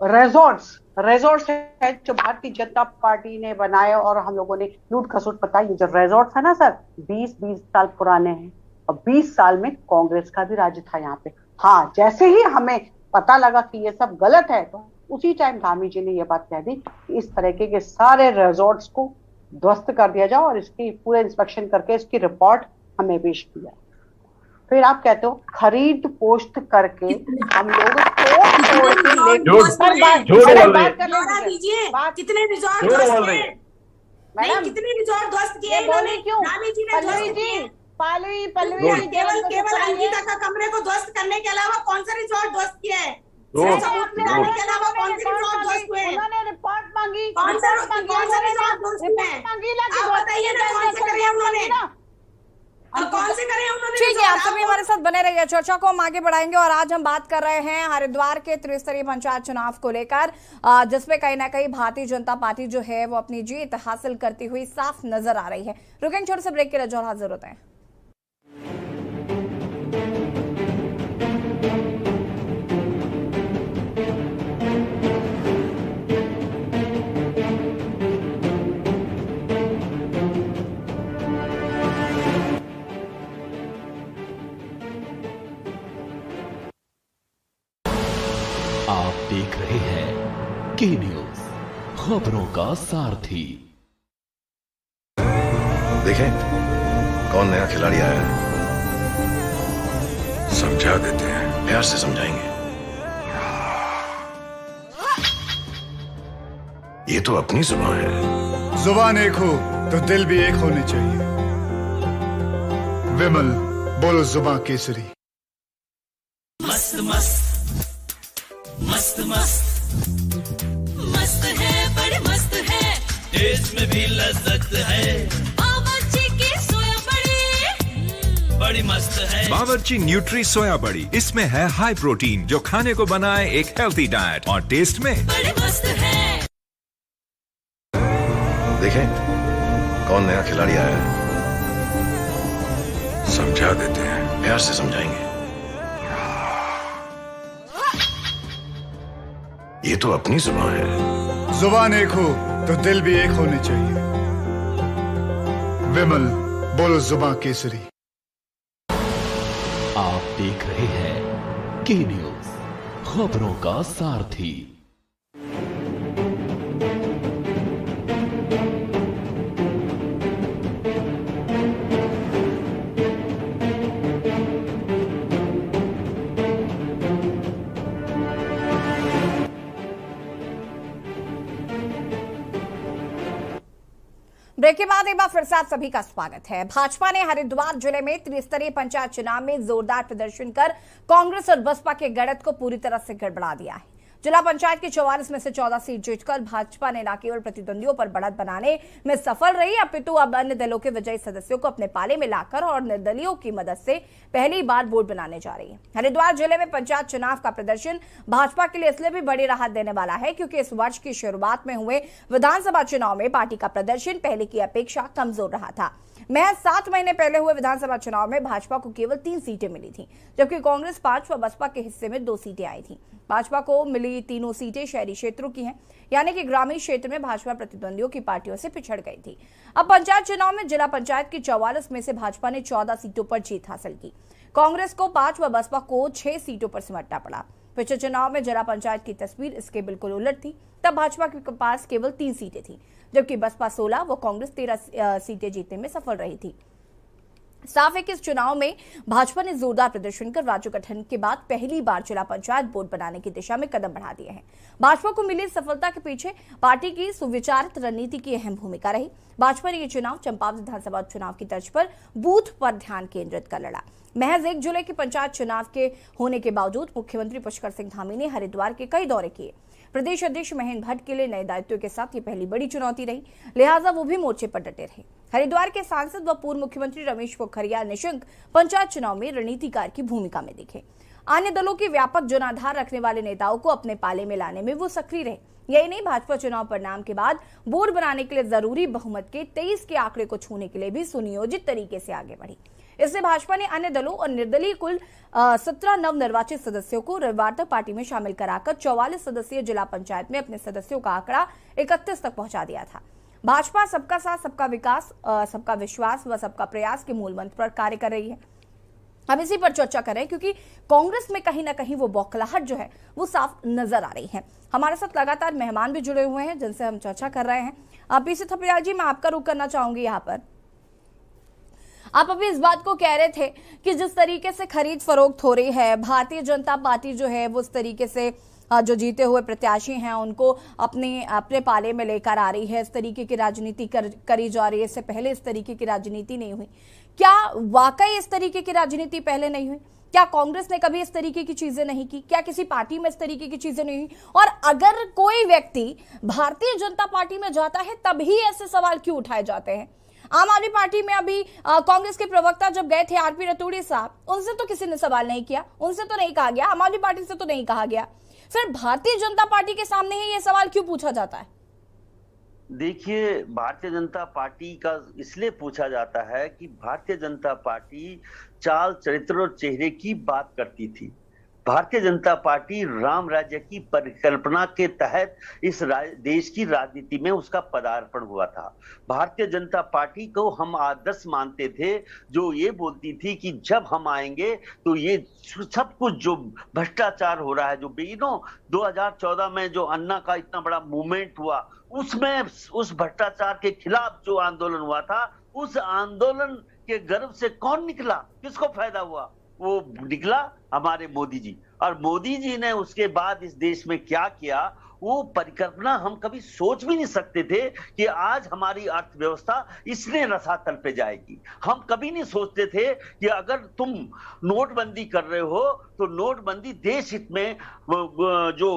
रिजॉर्ट्स रिजॉर्ट्स है जो भारतीय जनता पार्टी ने बनाए और हम लोगों ने लूट खसोट बताई। ये जो रिजॉर्ट्स है ना सर, 20-20 साल पुराने हैं और 20 साल में कांग्रेस का भी राज था यहाँ पे। हाँ, जैसे ही हमें पता लगा कि ये सब गलत है तो उसी टाइम धामी जी ने ये बात कह दी कि इस तरीके के सारे रिजॉर्ट्स को ध्वस्त कर दिया जाओ और इसकी पूरे इंस्पेक्शन करके इसकी रिपोर्ट हमें पेश किया। फिर आप कहते हो खरीद पोस्ट करके हम लोग कितने रिजॉर्ट ध्वस्त किए इन्होंने? धामी जी ने केवल अंकिता का कमरे को ध्वस्त करने के अलावा कौन सा रिजॉर्ट ध्वस्त किया है? के अलावा कौन से रिजॉर्ट ध्वस्त हुए? उन्होंने रिपोर्ट मांगी, कौन सा रिजॉर्ट ध्वस्त हुए? आप बताइए ना कौन से करे उन्होंने, और कौन से करे उन्होंने? ठीक है, आप सभी हमारे साथ बने रहिए, चर्चा को हम आगे बढ़ाएंगे। और आज हम बात कर रहे हैं हरिद्वार के त्रिस्तरीय पंचायत चुनाव को लेकर, जिसमें कहीं ना कहीं भारतीय जनता पार्टी जो है वो अपनी जीत हासिल करती हुई साफ नजर आ रही है। रुकेंगे छोटे से ब्रेक के लिए, जो हाजिर होते हैं। आप देख रहे हैं के न्यूज, खबरों का सारथी। देखें कौन नया खिलाड़ी आया है, समझा देते हैं, प्यार से समझाएंगे। ये तो अपनी जुबान है। जुबान एक हो तो दिल भी एक होने चाहिए। विमल बोलो जुबान केसरी। मस्त मस्त मस्त मस्त मस्त है, बड़ी मस्त है, टेस्ट में भी लज्जत है। बावर्ची की सोया बड़ी बड़ी मस्त है। बावर्ची न्यूट्री सोया बड़ी, इसमें है हाई प्रोटीन जो खाने को बनाए एक हेल्थी डाइट, और टेस्ट में बड़ी मस्त है। देखें कौन नया खिलाड़ी आया है, समझा देते हैं, प्यार से समझाएंगे। ये तो अपनी जुबान है। जुबान एक हो तो दिल भी एक होने चाहिए। विमल बोलो जुबान केसरी। आप देख रहे हैं के न्यूज, खबरों का सारथी। ब्रेक के बाद एक बार फिर से आप सभी का स्वागत है। भाजपा ने हरिद्वार जिले में त्रिस्तरीय पंचायत चुनाव में जोरदार प्रदर्शन कर कांग्रेस और बसपा के गणित को पूरी तरह से गड़बड़ा दिया है। जिला पंचायत की 44 में से 14 सीट जीतकर भाजपा ने न केवल प्रतिद्वंदियों पर बढ़त बनाने में सफल रही, अपितु अब अन्य दलों के विजयी सदस्यों को अपने पाले में लाकर और निर्दलीयों की मदद से पहली बार बोर्ड बनाने जा रही है। हरिद्वार जिले में पंचायत चुनाव का प्रदर्शन भाजपा के लिए इसलिए भी बड़ी राहत देने वाला है क्योंकि इस वर्ष की शुरुआत में हुए विधानसभा चुनाव में पार्टी का प्रदर्शन पहले की अपेक्षा कमजोर रहा था। महज 7 महीने पहले हुए विधानसभा चुनाव में भाजपा को केवल 3 सीटें मिली थी, जबकि कांग्रेस 5 व बसपा के हिस्से में 2 सीटें आई थी। भाजपा को मिली तीनों सीटें शहरी क्षेत्रों की हैं, यानी कि ग्रामीण क्षेत्र में भाजपा प्रतिद्वंदियों की पार्टियों से पिछड़ गई थी। अब पंचायत चुनाव में जिला पंचायत की 44 में से भाजपा ने 14 सीटों पर जीत हासिल की। कांग्रेस को 5 व बसपा को 6 सीटों पर सिमटना पड़ा। पिछले चुनाव में जिला पंचायत की तस्वीर इसके बिल्कुल उलट थी। तब भाजपा के पास केवल 3 सीटें थी, जबकि बसपा 16 व कांग्रेस 13 सीटें जीतने में सफल रही थी। साफ है कि इस चुनाव में भाजपा ने जोरदार प्रदर्शन कर राज्य गठन के बाद पहली बार जिला पंचायत बोर्ड बनाने की दिशा में कदम बढ़ा दिए हैं। भाजपा को मिली सफलता के पीछे पार्टी की सुविचारित रणनीति की अहम भूमिका रही। भाजपा ने यह चुनाव चंपावत विधानसभा चुनाव की तर्ज पर बूथ पर ध्यान केंद्रित कर लड़ा। महज 1 जुलाई की पंचायत चुनाव के होने के बावजूद मुख्यमंत्री पुष्कर सिंह धामी ने हरिद्वार के कई दौरे किए। प्रदेश अध्यक्ष महेंद्र भट्ट के लिए नए दायित्व के साथ ये पहली बड़ी चुनौती रही, लिहाजा वो भी मोर्चे पर डटे रहे। हरिद्वार के सांसद व पूर्व मुख्यमंत्री रमेश पोखरियाल निशंक पंचायत चुनाव में रणनीतिकार की भूमिका में दिखे। अन्य दलों के व्यापक जनाधार रखने वाले नेताओं को अपने पाले में लाने में वो सक्रिय रहे। यही नहीं, भाजपा चुनाव परिणाम के बाद बोर्ड बनाने के लिए जरूरी बहुमत के 23 के आंकड़े को छूने के लिए भी सुनियोजित तरीके से आगे बढ़ी। इसलिए भाजपा ने अन्य दलों और निर्दलीय कुल 17 नवनिर्वाचित सदस्यों को रविवार तक पार्टी में शामिल कराकर 44 सदस्यीय जिला पंचायत में अपने सदस्यों का आंकड़ा 31 तक पहुंचा दिया था। भाजपा सबका साथ, सबका विकास, सबका विश्वास व सबका प्रयास के मूल मंत्र पर कार्य कर रही है। अब इसी पर चर्चा करें क्योंकि कांग्रेस में कहीं ना कहीं वो बौखलाहट जो है वो साफ नजर आ रही है। हमारे साथ लगातार मेहमान भी जुड़े हुए हैं जिनसे हम चर्चा कर रहे हैं। पीसी थपलियाल जी, मैं आपका रुख करना चाहूंगी। यहाँ पर आप अभी इस बात को कह रहे थे कि जिस तरीके से खरीद फरोख्त हो रही है, भारतीय जनता पार्टी जो है वो उस तरीके से जो जीते हुए प्रत्याशी हैं उनको अपने पाले में लेकर आ रही है, इस तरीके की राजनीति करी जा रही है। इससे पहले इस तरीके की राजनीति नहीं हुई। क्या वाकई इस तरीके की राजनीति पहले नहीं हुई? क्या कांग्रेस ने कभी इस तरीके की चीजें नहीं की? क्या किसी पार्टी में इस तरीके की चीजें नहीं हुई? और अगर कोई व्यक्ति भारतीय जनता पार्टी में जाता है तभी ऐसे सवाल क्यों उठाए जाते हैं? आम आदमी पार्टी में अभी कांग्रेस के प्रवक्ता जब गए थे आरपी रतूड़ी साहब, उनसे तो किसी ने सवाल नहीं किया, उनसे तो नहीं कहा गया, आम आदमी पार्टी से तो नहीं कहा गया। फिर भारतीय जनता पार्टी के सामने ही ये सवाल क्यों पूछा जाता है? देखिए, भारतीय जनता पार्टी का इसलिए पूछा जाता है कि भारतीय जनता पार्टी चाल, चरित्र और चेहरे की बात करती थी। भारतीय जनता पार्टी राम राज्य की परिकल्पना के तहत इस देश की राजनीति में उसका पदार्पण हुआ था। भारतीय जनता पार्टी को हम आदर्श मानते थे, जो ये बोलती थी कि जब हम आएंगे तो ये सब कुछ जो भ्रष्टाचार हो रहा है, जो 2014 में जो अन्ना का इतना बड़ा मूवमेंट हुआ, उसमें उस भ्रष्टाचार के खिलाफ जो आंदोलन हुआ था, उस आंदोलन के गर्व से कौन निकला? किसको फायदा हुआ? वो निकला हमारे मोदी जी। और मोदी जी ने उसके बाद इस देश में क्या किया, वो परिकल्पना हम कभी सोच भी नहीं सकते थे कि आज हमारी अर्थव्यवस्था इसने रसातल पे जाएगी। हम कभी नहीं सोचते थे कि अगर तुम नोटबंदी कर रहे हो तो नोटबंदी देश हित में जो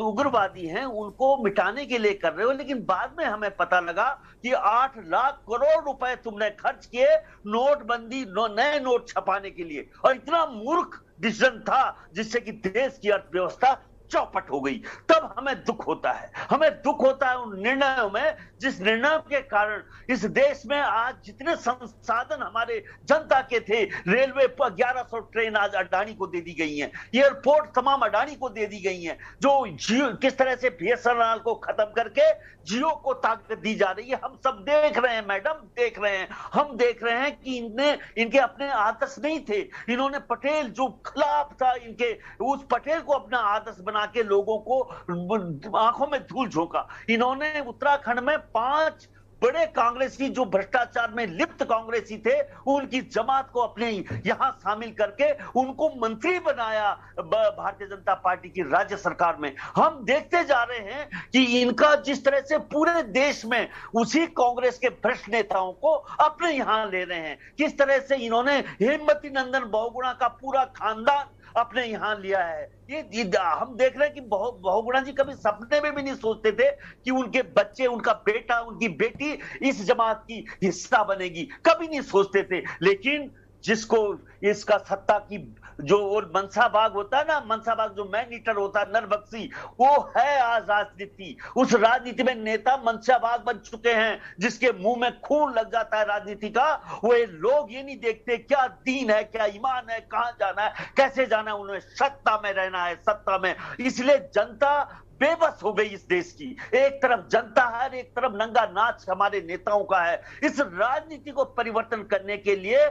उग्रवादी हैं उनको मिटाने के लिए कर रहे हो। लेकिन बाद में हमें पता लगा कि 8 लाख करोड़ रुपए तुमने खर्च किए नोटबंदी, नए नोट छपाने के लिए, और इतना मूर्ख डिसीजन था जिससे कि देश की अर्थव्यवस्था चौपट हो गई। तब हमें दुख होता है, हमें दुख होता है उन निर्णयों में जिस निर्णय के कारण इस देश में आज जितने संसाधन हमारे जनता के थे, रेलवे पर 1100 ट्रेन आज अडानी को दे दी गई हैं, एयरपोर्ट तमाम अडानी को दे दी गई हैं, जो जियो किस तरह से बीएसएनएल को खत्म करके जियो को ताकत दी जा रही है, हम सब देख रहे हैं मैडम, देख रहे हैं। हम देख रहे हैं कि इनके अपने आदर्श नहीं थे। इन्होंने पटेल जो खिलाफ था इनके, उस पटेल को अपना आदर्श बना के लोगों को आंखों में धूल झोंका। इन्होंने उत्तराखंड में 5 बड़े कांग्रेसी जो भ्रष्टाचार में लिप्त कांग्रेसी थे उनकी जमात को अपने यहां शामिल करके उनको मंत्री बनाया भारतीय जनता पार्टी की राज्य सरकार में। हम देखते जा रहे हैं कि इनका जिस तरह से पूरे देश में उसी कांग्रेस के भ्रष्ट नेताओं को अपने यहां ले रहे हैं, किस तरह से इन्होंने हेमवती नंदन बहुगुणा का पूरा खानदान अपने यहाँ लिया है। ये हम देख रहे हैं कि बहुगुणा जी कभी सपने में भी नहीं सोचते थे कि उनके बच्चे, उनका बेटा, उनकी बेटी इस जमात की हिस्सा बनेगी, कभी नहीं सोचते थे। लेकिन जिसको इसका सत्ता की जो मनसा बाग होता है ना, मनसा बाग जो मैन ईटर होता है, नरबख्शी, वो है आज राजनीति। उस राजनीति में नेता मनसा बाग बन चुके हैं जिसके मुंह में खून लग जाता है राजनीति का। वो लोग ये नहीं देखते क्या दीन है, क्या ईमान है, कहां जाना है, कैसे जाना है, उन्हें सत्ता में रहना है, सत्ता में। इसलिए जनता बेबस हो गई इस देश की। एक तरफ जनता है, एक तरफ नंगा नाच हमारे नेताओं का है। इस राजनीति को परिवर्तन करने के लिए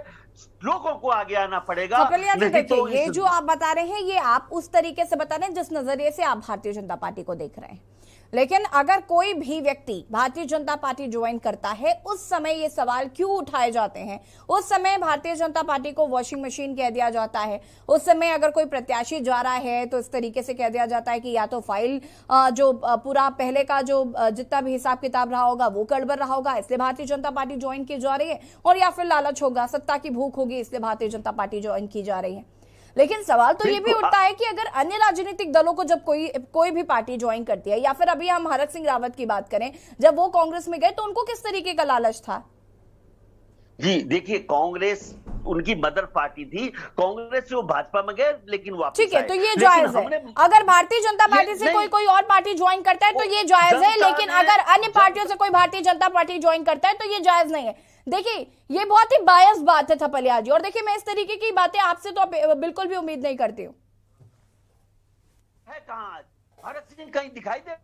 लोगों को आगे आना पड़ेगा। नहीं तो ये जो आप बता रहे हैं ये आप उस तरीके से बता रहे हैं जिस नजरिए से आप भारतीय जनता पार्टी को देख रहे हैं। लेकिन अगर कोई भी व्यक्ति भारतीय जनता पार्टी ज्वाइन करता है उस समय ये सवाल क्यों उठाए जाते हैं? उस समय भारतीय जनता पार्टी को वॉशिंग मशीन कह दिया जाता है। उस समय अगर कोई प्रत्याशी जा रहा है तो इस तरीके से कह दिया जाता है कि या तो फाइल जो पूरा पहले का जो जितना भी हिसाब किताब रहा होगा वो गड़बड़ रहा होगा, इसलिए भारतीय जनता पार्टी ज्वाइन की जा रही है, और या फिर लालच होगा, सत्ता की भूख होगी, इसलिए भारतीय जनता पार्टी ज्वाइन की जा रही है। लेकिन सवाल तो ये भी उठता है कि अगर अन्य राजनीतिक दलों को जब कोई भी पार्टी ज्वाइन करती है, या फिर अभी हम हरक सिंह रावत की बात करें, जब वो कांग्रेस में गए तो उनको किस तरीके का लालच था? जी देखिए, कांग्रेस उनकी मदर पार्टी थी, कांग्रेस से वो भाजपा में गए लेकिन वापस ठीक है, तो ये जायज है। अगर भारतीय जनता पार्टी से कोई और पार्टी ज्वाइन करता है तो ये जायज है, लेकिन अगर अन्य पार्टियों से कोई भारतीय जनता पार्टी ज्वाइन करता है तो ये जायज नहीं है। देखिए ये बहुत ही बायस बात है थपलिया जी, और देखिए मैं इस तरीके की बातें आपसे तो बिल्कुल भी उम्मीद नहीं करती हूँ। है कहाँ भरत सिंह कहीं दिखाई दे?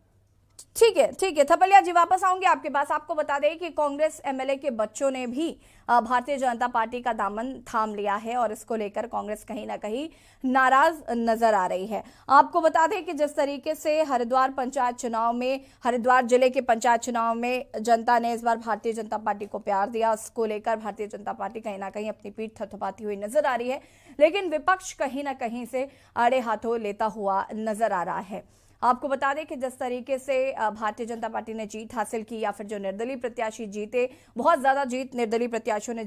ठीक है थपलिया जी, वापस आऊंगी आपके पास। आपको बता दें कि कांग्रेस एमएलए के बच्चों ने भी भारतीय जनता पार्टी का दामन थाम लिया है और इसको लेकर कांग्रेस कहीं ना कहीं नाराज नजर आ रही है। आपको बता दें कि जिस तरीके से हरिद्वार पंचायत चुनाव में, हरिद्वार जिले के पंचायत चुनाव में जनता ने इस बार भारतीय जनता पार्टी को प्यार दिया, उसको लेकर भारतीय जनता पार्टी कहीं ना कहीं अपनी पीठ थपथपाती हुई नजर आ रही है, लेकिन विपक्ष कहीं ना कहीं से आड़े हाथों लेता हुआ नजर आ रहा है। आपको बता दें कि जिस तरीके से भारतीय जनता पार्टी ने जीत हासिल की, या फिर जो निर्दलीय प्रत्याशी जीते, बहुत ज्यादा जीत निर्दलीय प्रत्याशियों ने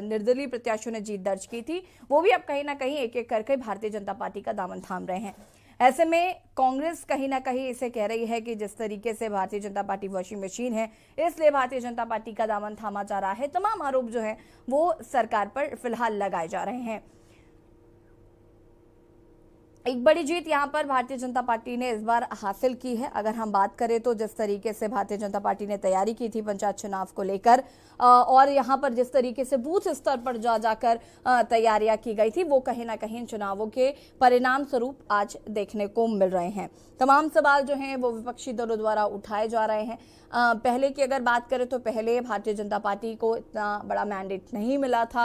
निर्दलीय प्रत्याशियों ने जीत दर्ज की थी, वो भी अब कहीं ना कहीं एक एक करके भारतीय जनता पार्टी का दामन थाम रहे हैं। ऐसे में कांग्रेस कहीं ना कहीं इसे कह रही है कि जिस तरीके से Bharatiya Janata party washing machine है, इसलिए भारतीय जनता पार्टी का दामन थामा जा रहा है। तमाम आरोप जो है वो सरकार पर फिलहाल लगाए जा रहे हैं। एक बड़ी जीत यहां पर भारतीय जनता पार्टी ने इस बार हासिल की है। अगर हम बात करें तो जिस तरीके से भारतीय जनता पार्टी ने तैयारी की थी पंचायत चुनाव को लेकर, और यहां पर जिस तरीके से बूथ स्तर पर जाकर तैयारियां की गई थी, वो कहीं ना कहीं चुनावों के परिणाम स्वरूप आज देखने को मिल रहे हैं। तमाम सवाल जो हैं वो विपक्षी दलों द्वारा उठाए जा रहे हैं। पहले की अगर बात करें तो पहले भारतीय जनता पार्टी को इतना बड़ा मैंडेट नहीं मिला था।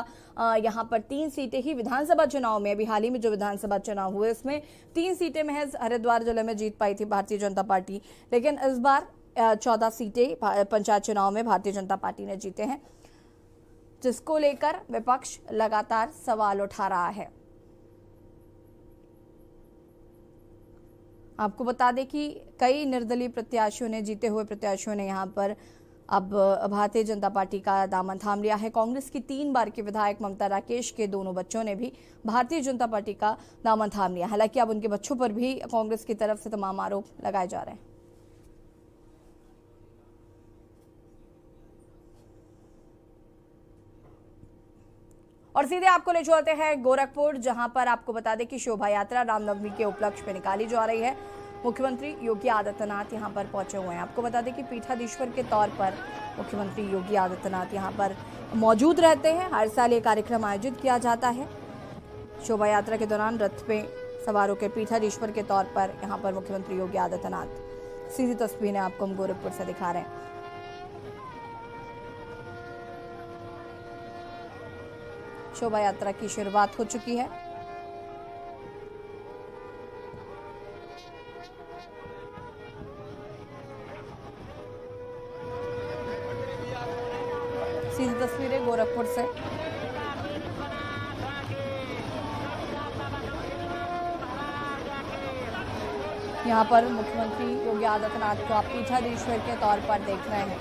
यहाँ पर 3 सीटें ही विधानसभा चुनाव में, अभी हाल ही में जो विधानसभा चुनाव हुए इसमें 3 सीटें महज हरिद्वार जिले में जीत पाई थी भारतीय जनता पार्टी, लेकिन इस बार 14 सीटें पंचायत चुनाव में भारतीय जनता पार्टी ने जीते हैं, जिसको लेकर विपक्ष लगातार सवाल उठा रहा है। आपको बता दें कि कई निर्दलीय प्रत्याशियों ने, जीते हुए प्रत्याशियों ने यहाँ पर अब भारतीय जनता पार्टी का दामन थाम लिया है। कांग्रेस की 3 बार के विधायक ममता राकेश के दोनों बच्चों ने भी भारतीय जनता पार्टी का दामन थाम लिया। हालांकि अब उनके बच्चों पर भी कांग्रेस की तरफ से तमाम आरोप लगाए जा रहे हैं। और सीधे आपको ले चलते हैं गोरखपुर, जहां पर आपको बता दें कि शोभा यात्रा रामनवमी के उपलक्ष्य में निकाली जा रही है। मुख्यमंत्री योगी आदित्यनाथ यहां पर पहुंचे हुए हैं। आपको बता दें कि पीठाधीश्वर के तौर पर मुख्यमंत्री योगी आदित्यनाथ यहां पर मौजूद रहते हैं। हर साल ये कार्यक्रम आयोजित किया जाता है। शोभा यात्रा के दौरान रथ पे सवार होकर पीठाधीश्वर के तौर पर यहां पर मुख्यमंत्री योगी आदित्यनाथ, सीधी तस्वीरें आपको हम गोरखपुर से दिखा रहे हैं। शोभा यात्रा की शुरुआत हो चुकी है। सीधी तस्वीरें गोरखपुर से। यहाँ पर मुख्यमंत्री योगी आदित्यनाथ को आप पीठाधीश्वर के तौर पर देख रहे हैं।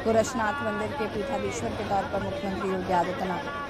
गोरक्षनाथ मंदिर के पीठाधीश्वर के तौर पर मुख्यमंत्री योगी आदित्यनाथ।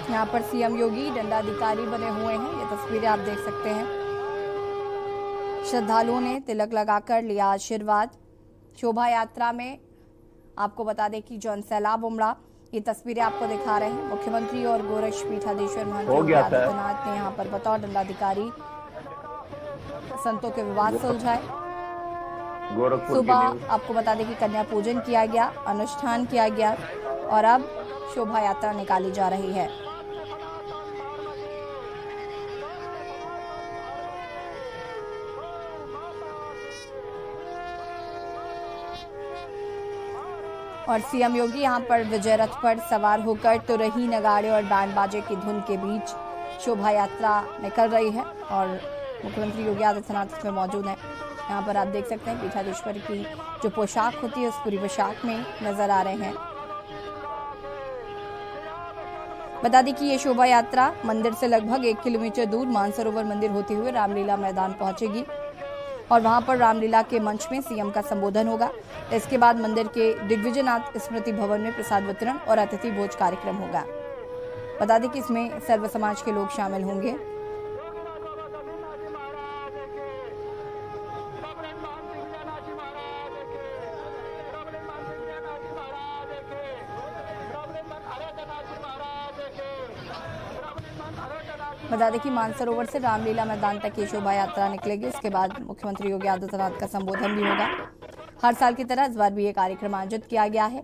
यहाँ पर सीएम योगी दंडाधिकारी बने हुए हैं। ये तस्वीरें आप देख सकते हैं। श्रद्धालुओं ने तिलक लगाकर लिया आशीर्वाद। शोभा यात्रा में आपको बता दें कि जौन सैलाब उमड़ा, ये तस्वीरें आपको दिखा रहे हैं। मुख्यमंत्री और गोरक्ष पीठाधीश्वर महंत योगी आदित्यनाथ ने यहाँ पर बतौर दंडाधिकारी संतों के विवाद सुलझाए। सुबह आपको बता दें कि कन्या पूजन किया गया, अनुष्ठान किया गया और अब शोभा यात्रा निकाली जा रही है। और सीएम योगी यहां पर विजय रथ पर सवार होकर तुरही, नगाड़े और बैंड बाजे की धुन के बीच शोभा यात्रा निकल रही है और मुख्यमंत्री योगी आदित्यनाथ इसमें मौजूद हैं। यहाँ पर आप देख सकते हैं पीठाधीश्वर की जो पोशाक होती है उस पूरी पोशाक में नजर आ रहे हैं। बता दें कि ये शोभा यात्रा मंदिर से लगभग 1 किलोमीटर दूर मानसरोवर मंदिर होते हुए रामलीला मैदान पहुंचेगी। और वहां पर रामलीला के मंच में सीएम का संबोधन होगा। इसके बाद मंदिर के दिग्विजयनाथ स्मृति भवन में प्रसाद वितरण और अतिथि भोज कार्यक्रम होगा। बता दें कि इसमें सर्व समाज के लोग शामिल होंगे। बता दें कि मानसरोवर से रामलीला मैदान तक ये शोभा यात्रा निकलेगी। उसके बाद मुख्यमंत्री योगी आदित्यनाथ का संबोधन भी होगा। हर साल की तरह इस बार भी ये कार्यक्रम आयोजित किया गया है।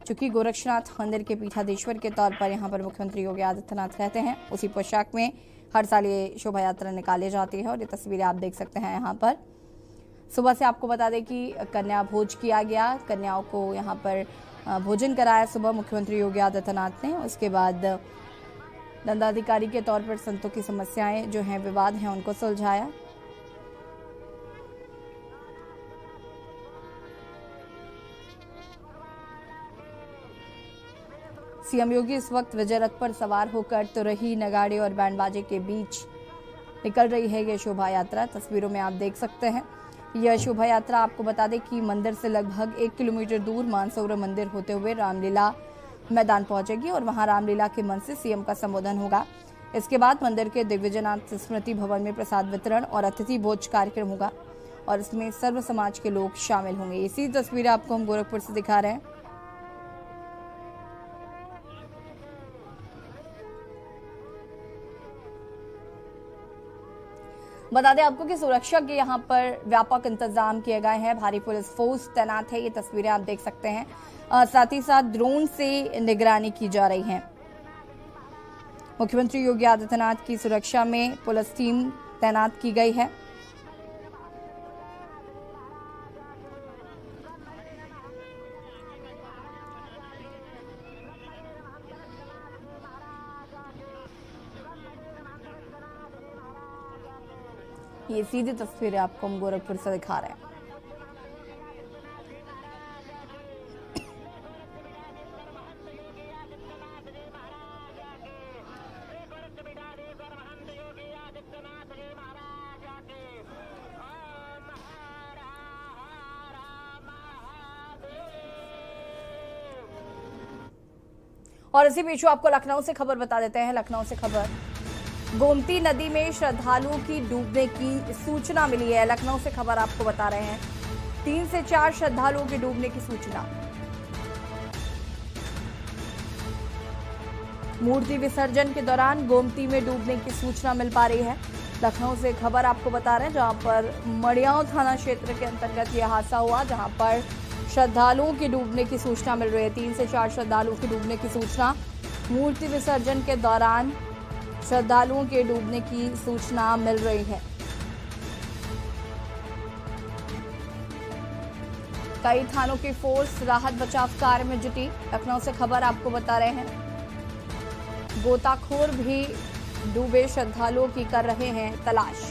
चूंकि गोरक्षनाथ मंदिर के पीठाधीश्वर के तौर पर यहाँ पर मुख्यमंत्री योगी आदित्यनाथ रहते हैं, उसी पोशाक में हर साल ये शोभा यात्रा निकाली जाती है। और ये तस्वीरें आप देख सकते हैं। यहाँ पर सुबह से आपको बता दें कि कन्या भोज किया गया, कन्याओं को यहाँ पर भोजन कराया सुबह मुख्यमंत्री योगी आदित्यनाथ ने। उसके बाद दंडाधिकारी के तौर पर संतों की समस्याएं जो हैं, विवाद हैं, उनको सुलझाया। सीएम योगी इस वक्त विजय रथ पर सवार होकर तुरही, नगाड़े और बैंड के बीच निकल रही है ये शोभा यात्रा। तस्वीरों में आप देख सकते हैं। यह शोभा यात्रा आपको बता दें कि मंदिर से लगभग 1 किलोमीटर दूर मानसरोवर मंदिर होते हुए रामलीला मैदान पहुंचेगी और वहां रामलीला के मंच से सीएम का संबोधन होगा। इसके बाद मंदिर के दिग्विजयनाथ स्मृति भवन में प्रसाद वितरण और अतिथि भोज कार्यक्रम होगा और इसमें सर्व समाज के लोग शामिल होंगे। इसी तस्वीरें आपको हम गोरखपुर से दिखा रहे हैं। बता दें आपको कि सुरक्षा के यहाँ पर व्यापक इंतजाम किए गए हैं। भारी पुलिस फोर्स तैनात है। ये तस्वीरें आप देख सकते हैं। साथ ही साथ ड्रोन से निगरानी की जा रही है। मुख्यमंत्री योगी आदित्यनाथ की सुरक्षा में पुलिस टीम तैनात की गई है। ये सीधी तस्वीरें आपको हम गोरखपुर से दिखा रहे हैं। और इसी बीच आपको लखनऊ से खबर बता देते हैं। लखनऊ से खबर, गोमती नदी में श्रद्धालुओं की डूबने की सूचना मिली है। लखनऊ से खबर आपको बता रहे हैं। 3 से 4 श्रद्धालुओं के डूबने की सूचना। मूर्ति विसर्जन के दौरान गोमती में डूबने की सूचना मिल पा रही है। लखनऊ से खबर आपको बता रहे हैं, जहां पर मड़ियाव थाना क्षेत्र के अंतर्गत यह हादसा हुआ, जहां पर श्रद्धालुओं के डूबने की सूचना मिल रही है। 3 से 4 श्रद्धालुओं के डूबने की सूचना। मूर्ति विसर्जन के दौरान श्रद्धालुओं के डूबने की सूचना मिल रही है। कई थानों की फोर्स राहत बचाव कार्य में जुटी। लखनऊ से खबर आपको बता रहे हैं। गोताखोर भी डूबे श्रद्धालुओं की कर रहे हैं तलाश।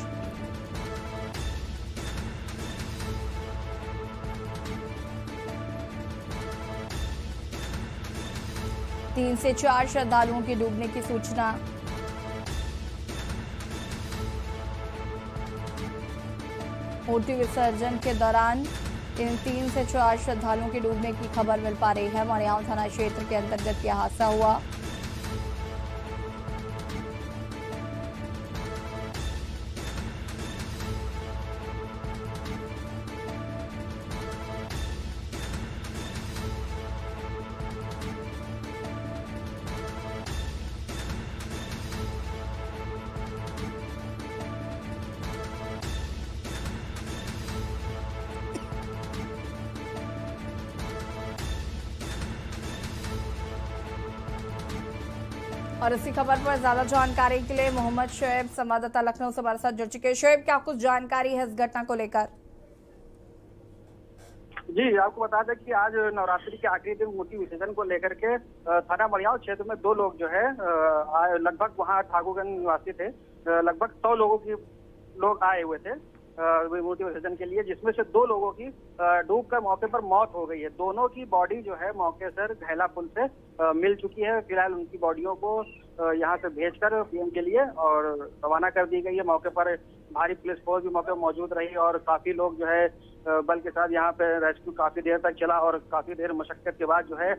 तीन से 4 श्रद्धालुओं के डूबने की सूचना। मूर्ति विसर्जन के दौरान इन 3 से 4 श्रद्धालुओं के डूबने की खबर मिल पा रही है। मड़ियाव थाना क्षेत्र के अंतर्गत यह हादसा हुआ। और इसी खबर पर ज्यादा जानकारी के लिए मोहम्मद शोएब संवाददाता लखनऊ से हमारे साथ जुड़ चुके हैं। शोएब, क्या कुछ जानकारी है इस घटना को लेकर? जी, आपको बता दें कि आज नवरात्रि के आखिरी दिन मूर्ति विसर्जन को लेकर के थाना मड़ियाव क्षेत्र में 2 लोग जो है लगभग वहाँ ठाकुरगंज निवासी थे। लगभग 100 लोग आए हुए थे मूर्ति विसर्जन के लिए, जिसमें से 2 लोगों की डूबकर मौके पर मौत हो गई है। दोनों की बॉडी जो है मौके से घैला पुल से मिल चुकी है। फिलहाल उनकी बॉडियों को यहाँ से भेजकर पीएम के लिए और रवाना कर दी गई है। मौके पर भारी पुलिस फोर्स भी मौके पर मौजूद रही और काफी लोग जो है बल के साथ यहाँ पे रेस्क्यू काफी देर तक चला और काफी देर मशक्कत के बाद जो है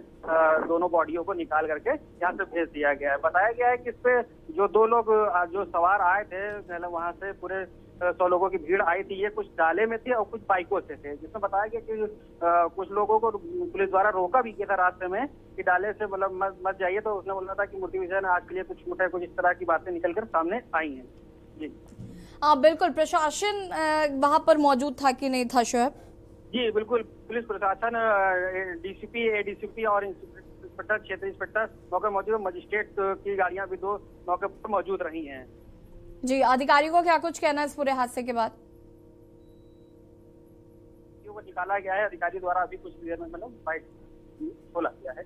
दोनों बॉडियों को निकाल करके यहाँ से भेज दिया गया है। बताया गया है कि इस पे जो 2 लोग जो सवार आए थे, मतलब वहाँ से पूरे 100 लोगों की भीड़ आई थी, ये कुछ डाले में थी और कुछ बाइकों से थे, जिसमें बताया गया कि कुछ लोगों को पुलिस द्वारा रोका भी गया था रास्ते में कि डाले से मतलब मत जाइए, तो उसने बोला था कि मूर्ति विसर्जन आज के लिए कुछ छूट है, कुछ इस तरह की बातें निकलकर सामने आई हैं। जी बिल्कुल। प्रशासन वहां पर मौजूद था कि नहीं था शोएब? जी बिल्कुल, पुलिस प्रशासन, डीसीपी, एडीसीपी और इंस्पेक्टर, क्षेत्रीय इंस्पेक्टर मौके मौजूद, मजिस्ट्रेट की गाड़ियां भी 2 मौके पर मौजूद रही हैं। जी, अधिकारियों को क्या कुछ कहना है इस पूरे हादसे के बाद? को निकाला गया है, अधिकारी द्वारा अभी कुछ देर में मतलब फाइट खोला गया है।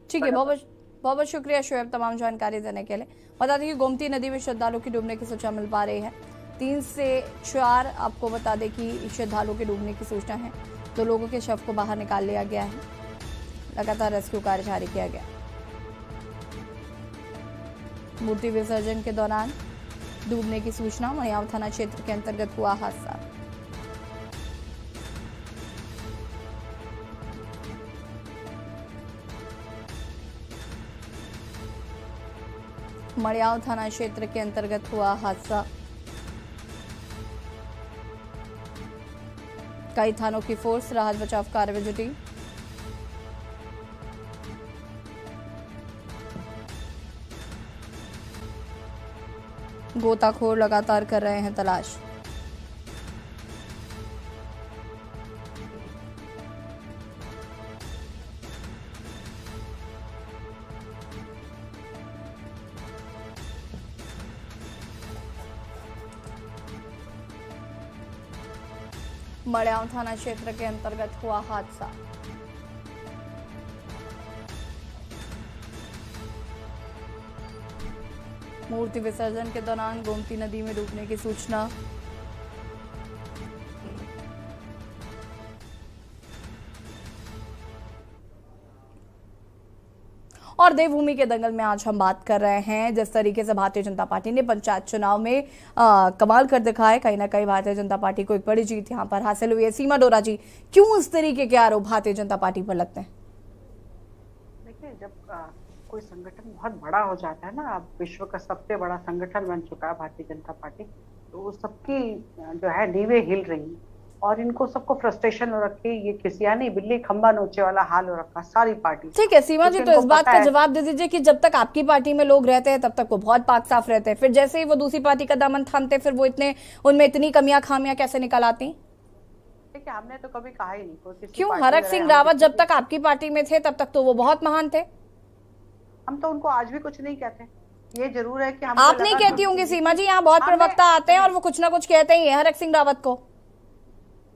ठीक है, बहुत बहुत शुक्रिया शोएब तमाम जानकारी देने के लिए। बता दें कि गोमती नदी में श्रद्धालुओं की डूबने की सूचना मिल पा रही है। 3 से 4 आपको बता दें कि श्रद्धालुओं के डूबने की सूचना है। 2 लोगों के शव को बाहर निकाल लिया गया है। लगातार रेस्क्यू कार्य जारी किया गया। मूर्ति विसर्जन के दौरान डूबने की सूचना, मणियाव थाना क्षेत्र के अंतर्गत हुआ हादसा। मड़ियाव थाना क्षेत्र के अंतर्गत हुआ हादसा। कई थानों की फोर्स राहत बचाव कार्य में जुटी। गोताखोर लगातार कर रहे हैं तलाश। मड़ियाव थाना क्षेत्र के अंतर्गत हुआ हादसा। मूर्ति विसर्जन के दौरान गोमती नदी में डूबने की सूचना। और देवभूमि के दंगल में आज हम बात कर रहे हैं जिस तरीके से भारतीय जनता पार्टी ने पंचायत चुनाव में कमाल कर दिखाया। कहीं ना कहीं भारतीय जनता पार्टी को एक बड़ी जीत यहां पर हासिल हुई है। सीमा डोरा जी, क्यों इस तरीके के आरोप भारतीय जनता पार्टी पर लगते हैं? देखिए, जब कोई संगठन बहुत बड़ा हो जाता है ना, अब विश्व का सबसे बड़ा संगठन बन चुका है भारतीय जनता पार्टी, तो सबकी जो है नींवें हिल रही और इनको सबको फ्रस्ट्रेशन हो रखी। ये किसियानी बिल्ली खंबा नोचे वाला हाल हो रखा सारी पार्टी। ठीक है सीमा जी, तो इस बात का जवाब दे दीजिए कि जब तक आपकी पार्टी में लोग रहते हैं तब तक वो बहुत पाक साफ रहते हैं, फिर जैसे ही वो दूसरी पार्टी का दामन थामते फिर वो उनमें इतनी कमियां खामियां कैसे निकल आती? देखिए, हमने तो कभी कहा ही नहीं। क्यों? हरक सिंह रावत जब तक आपकी पार्टी में थे तब तक तो वो बहुत महान थे। हम तो उनको आज भी कुछ नहीं कहते। ये जरूर है कि हम आप नहीं कहती होंगी सीमा जी, यहाँ बहुत प्रवक्ता आते हैं और वो कुछ ना कुछ कहते ही है हरक सिंह रावत को,